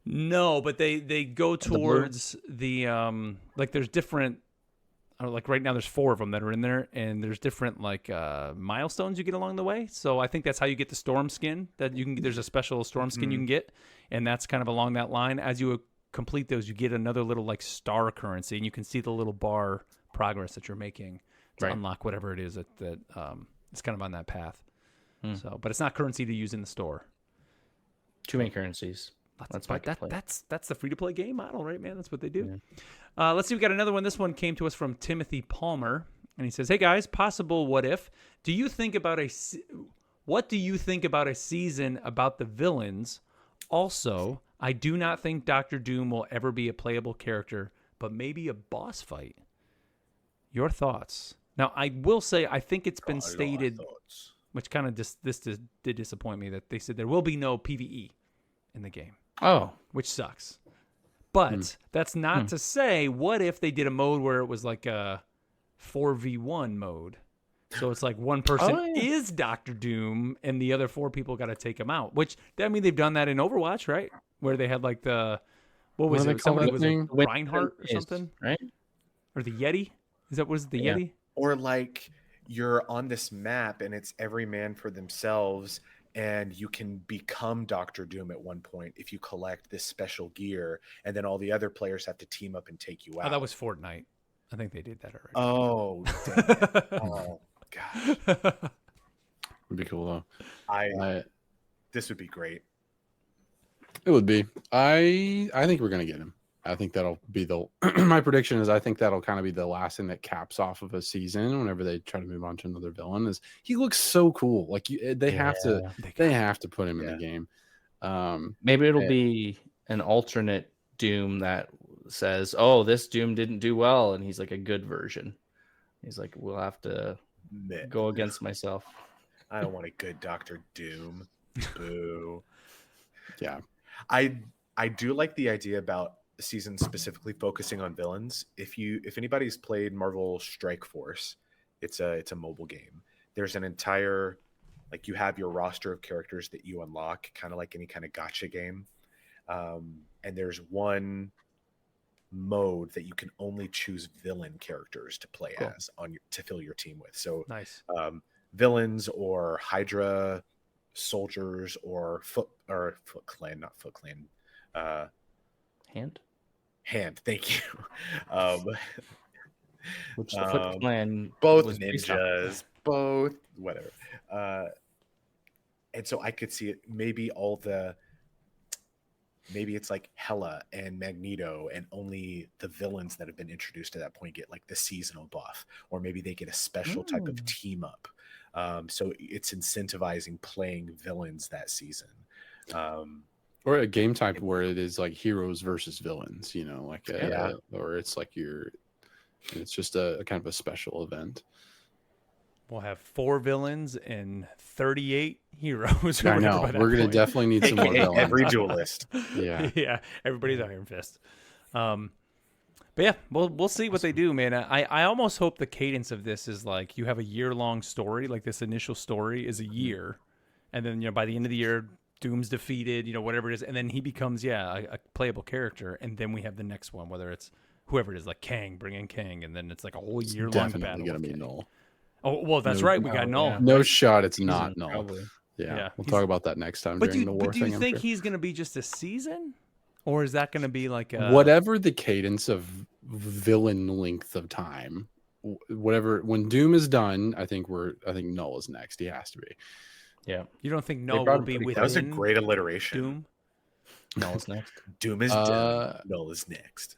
no, but they go towards the like there's different. Like right now, there's 4 of them that are in there, and there's different like milestones you get along the way. So I think that's how you get the storm skin. That you can. There's a special storm skin you can get, and that's kind of along that line. As you complete those, you get another little like star currency, and you can see the little bar progress that you're making to unlock whatever it is that it's kind of on that path. So, but it's not currency to use in the store. Too many currencies. That's my complaint. That's the free to play game model, right, man? That's what they do. Yeah. Let's see. We got another one. This one came to us from Timothy Palmer, and he says, "Hey guys, possible what if? What do you think about a season about the villains? Also, I do not think Doctor Doom will ever be a playable character, but maybe a boss fight. Your thoughts?" Now, I will say, I think it's been Got a lot of stated, thoughts. which kind of did disappoint me, that they said there will be no PvE in the game, Oh, which sucks. But that's not to say, what if they did a mode where it was like a 4v1 mode? So it's like one person is Doctor Doom and the other 4 people got to take him out. Which, I mean, they've done that in Overwatch, right? Where they had like what was do they it? call Somebody that was thing? like Reinhardt or something? right? Or the Yeti? Was it the Yeah. Yeti? Or like you're on this map and it's every man for themselves, and you can become Doctor Doom at one point if you collect this special gear, and then all the other players have to team up and take you out. Oh, that was Fortnite. I think they did that already. Oh, dang it. Oh gosh. Would be cool though. This would be great. It would be. I think we're gonna get him. I think that'll be the. My prediction is I think that'll kind of be the last thing that caps off of a season. Whenever they try to move on to another villain, is he looks so cool. Like they have to put him in the game. Maybe it'll be an alternate Doom that says, "Oh, this Doom didn't do well," and he's like a good version. He's like, "We'll have to go against myself." I don't want a good Doctor Doom. Boo. Yeah. I do like the idea about the season specifically focusing on villains. If anybody's played Marvel Strike Force, it's a mobile game. There's an entire, like, you have your roster of characters that you unlock, kind of like any kind of gacha game. And there's one mode that you can only choose villain characters to play as to fill your team with. So Nice. Villains or Hydra soldiers or Foot Clan, not Foot Clan. Hand. Thank you. Which the Foot Clan both was based off ninjas, both whatever. And so I could see it. Maybe it's like Hela and Magneto, and only the villains that have been introduced to that point get like the seasonal buff, or maybe they get a special type of team up. So it's incentivizing playing villains that season. Or a game type where it is like heroes versus villains, like or it's like it's just a kind of a special event. We'll have 4 villains and 38 heroes. I know. We're going to definitely need some more villains. Every duelist. Yeah. Yeah. Everybody's Iron Fist. But yeah, we'll see what they do, man. I almost hope the cadence of this is like you have a year-long story, like this initial story is a year, and then by the end of the year, Doom's defeated, whatever it is, and then he becomes a playable character, and then we have the next one, whether it's whoever it is, like Kang, bring in Kang, and then it's like a whole year-long battle. Definitely gonna be Null. Oh well, that's right. We got Null. Yeah. No shot. It's not Null. Probably. Yeah, we'll talk about that next time But during the war do you thing. think he's gonna be just a season, or is that gonna be like a whatever the cadence of villain length of time? Whatever. When Doom is done, I think Null is next. He has to be. Yeah. You don't think Null will be within? That was a great alliteration. Doom. Null is next. Doom is dead. Null is next.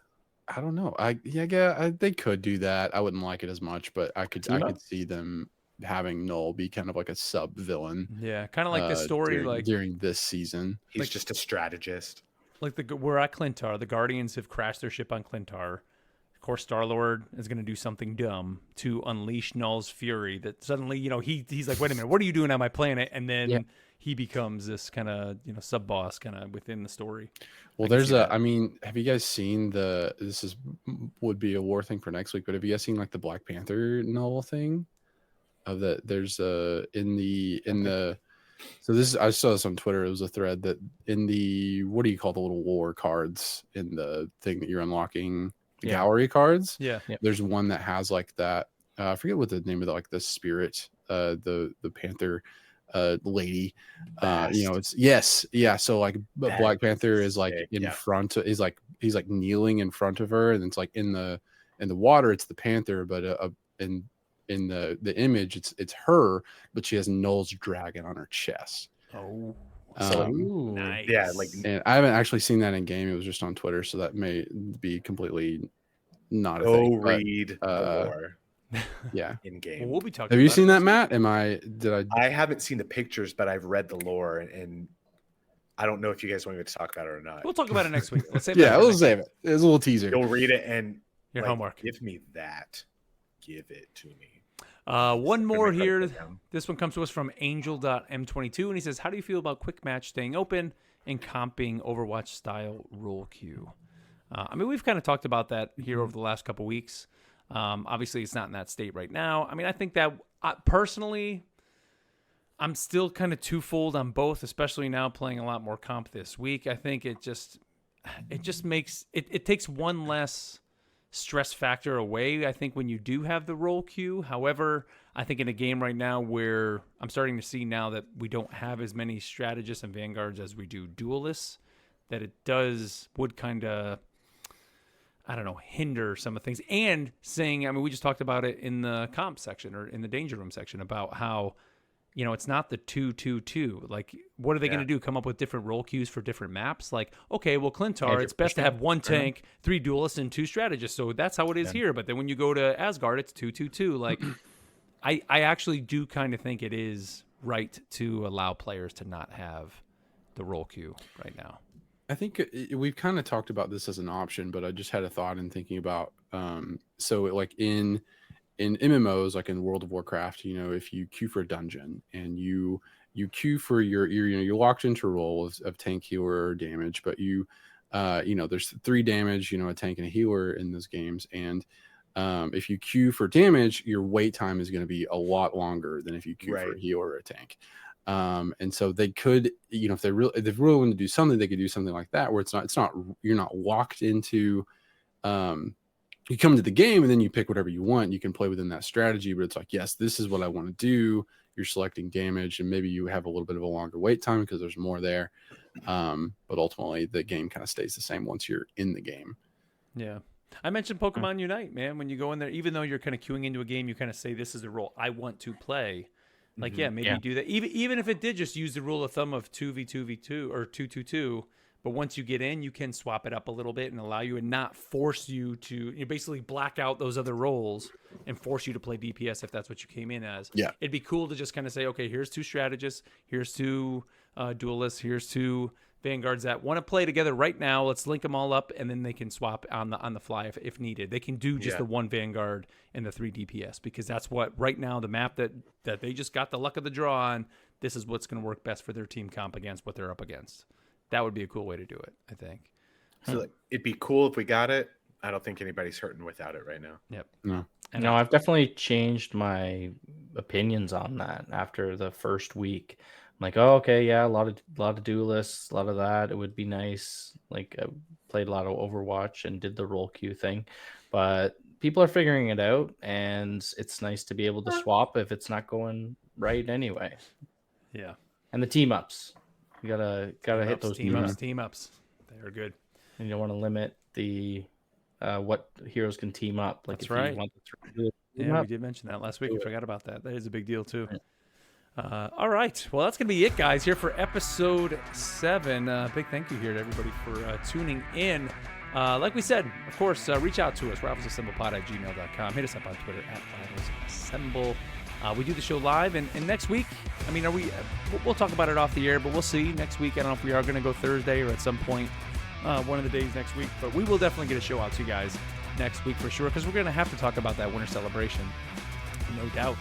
I don't know. They could do that. I wouldn't like it as much, but I could see them having Null be kind of like a sub villain. Yeah, kind of like the story during this season. He's just a strategist. Like we're at Clintar. The Guardians have crashed their ship on Clintar. Of course, Star-Lord is going to do something dumb to unleash Null's fury. That suddenly, he's like, "Wait a minute, what are you doing on my planet?" And then he becomes this kind of sub boss kind of within the story. Well, I mean, have you guys seen would be a war thing for next week, but have you guys seen like the Black Panther Null thing? There's so this I saw this on Twitter. It was a thread that in the what do you call the little war cards in the thing that you're unlocking, the gallery cards. Yeah. There's one that has like that. I forget what the name of like the spirit, the Panther lady. So like Black Panther is like in front of, he's like kneeling in front of her, and it's like in the water it's the Panther, but in the image it's her, but she has Null's dragon on her chest. Oh, nice. Yeah, and I haven't actually seen that in game. It was just on Twitter, so that may be completely not a thing. Read more. Yeah, in game. Well, we'll be talking. Have you seen that, Matt? I haven't seen the pictures, but I've read the lore, and I don't know if you guys want me to talk about it or not. We'll talk about it next week. Let's save we'll save it. It's a little teaser. You'll read it and your homework. Give me that. give it to me. One more Let me write here. that down. This one comes to us from Angel.m22, and he says, how do you feel about quick match staying open and comping Overwatch style role queue? I mean, we've kind of talked about that here over the last couple weeks. Obviously, it's not in that state right now. I mean, I think that personally, I'm still kind of twofold on both, especially now playing a lot more comp this week. I think it just makes it takes one less stress factor away, I think, when you do have the role queue. However, I think in a game right now where I'm starting to see now that we don't have as many strategists and vanguards as we do duelists, that it would kind of, I don't know, hinder some of the things. And saying, I mean, we just talked about it in the comp section or in the danger room section about how, you know, it's not the 2-2-2. Like, what are they going to do? Come up with different role queues for different maps? Like, okay, well, Clintar, it's best to have one tank, 3 duelists, and 2 strategists. So that's how it is here. But then when you go to Asgard, it's 2-2-2. Like, I actually do kind of think it is right to allow players to not have the role queue right now. I think we've kind of talked about this as an option, but I just had a thought in thinking about, so like in MMOs, like in World of Warcraft, you know, if you queue for a dungeon and you queue for you're locked into a role of tank, healer, or damage, but you know, there's 3 damage, you know, a tank and a healer in those games. And if you queue for damage, your wait time is going to be a lot longer than if you queue for a healer or a tank. And so they could, you know, if they really want to do something, they could do something like that, where you're not locked into, you come to the game and then you pick whatever you want. You can play within that strategy, but it's like, yes, this is what I want to do. You're selecting damage, and maybe you have a little bit of a longer wait time because there's more there. But ultimately the game kind of stays the same once you're in the game. Yeah. I mentioned Pokemon Unite, man. When you go in there, even though you're kind of queuing into a game, you kind of say, this is the role I want to play. Like, maybe you do that. Even if it did just use the rule of thumb of 2v2v2 or 2-2-2, but once you get in, you can swap it up a little bit and allow you and not force you to basically black out those other roles and force you to play DPS if that's what you came in as. Yeah. It'd be cool to just kind of say, okay, here's 2 strategists, here's 2 duelists, here's 2 vanguards that want to play together right now. Let's link them all up, and then they can swap on the fly if needed. They can do just the 1 vanguard and the 3 DPS, because that's what right now the map that they just got the luck of the draw on. This is what's going to work best for their team comp against what they're up against. That would be a cool way to do it, I think. So like, it'd be cool if we got it. I don't think anybody's hurting without it right now. Yep. No. And No, I've definitely changed my opinions on that after the first week. I'm like, oh, okay, yeah, a lot of duelists, a lot of that. It would be nice. Like, I played a lot of Overwatch and did the role queue thing, but people are figuring it out, and it's nice to be able to swap if it's not going right anyway. Yeah. And the team ups, you gotta hit those team ups. They are good. And you don't want to limit the what heroes can team up. Like, that's if right. You want the we did mention that last week. We forgot about that. That is a big deal too. All right. Well, that's going to be it, guys, here for episode 7. Big thank you here to everybody for tuning in. Like we said, of course, reach out to us, rivals.assemblepod@gmail.com. Hit us up on Twitter @rivalsassemble. We do the show live, and next week, I mean, we'll talk about it off the air, but we'll see next week. I don't know if we are going to go Thursday or at some point one of the days next week, but we will definitely get a show out to you guys next week for sure, because we're going to have to talk about that winter celebration, no doubt.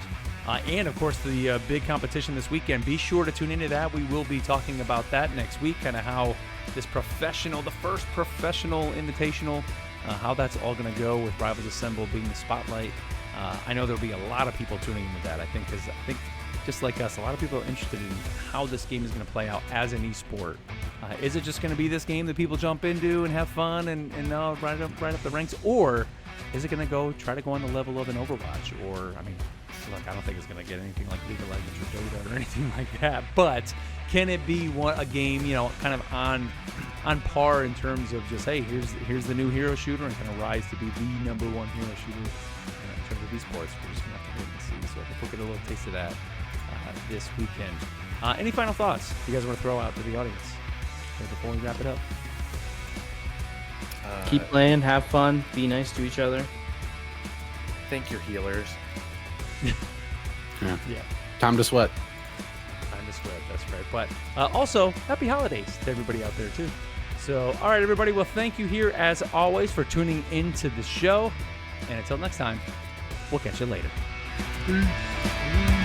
And, of course, the big competition this weekend. Be sure to tune into that. We will be talking about that next week, kind of how this the first professional invitational, how that's all going to go with Rivals Assemble being the spotlight. I know there'll be a lot of people tuning into that, because I think just like us, a lot of people are interested in how this game is going to play out as an esport. Is it just going to be this game that people jump into and have fun and right up the ranks, or is it going to try to go on the level of an Overwatch? Or, I mean, look, I don't think it's going to get anything like League of Legends or Dota or anything like that, but can it be a game, kind of on par in terms of just, hey, here's the new hero shooter, and kind of rise to be the number 1 hero shooter in terms of esports? We're just going to have to wait and see. So I think we'll get a little taste of that this weekend. Any final thoughts you guys want to throw out to the audience before we wrap it up? Keep playing, have fun, be nice to each other. Thank your healers. Yeah. Yeah. Time to sweat. Time to sweat, that's right. But also, happy holidays to everybody out there, too. So, all right, everybody. Well, thank you here, as always, for tuning into the show. And until next time, We'll catch you later. Peace.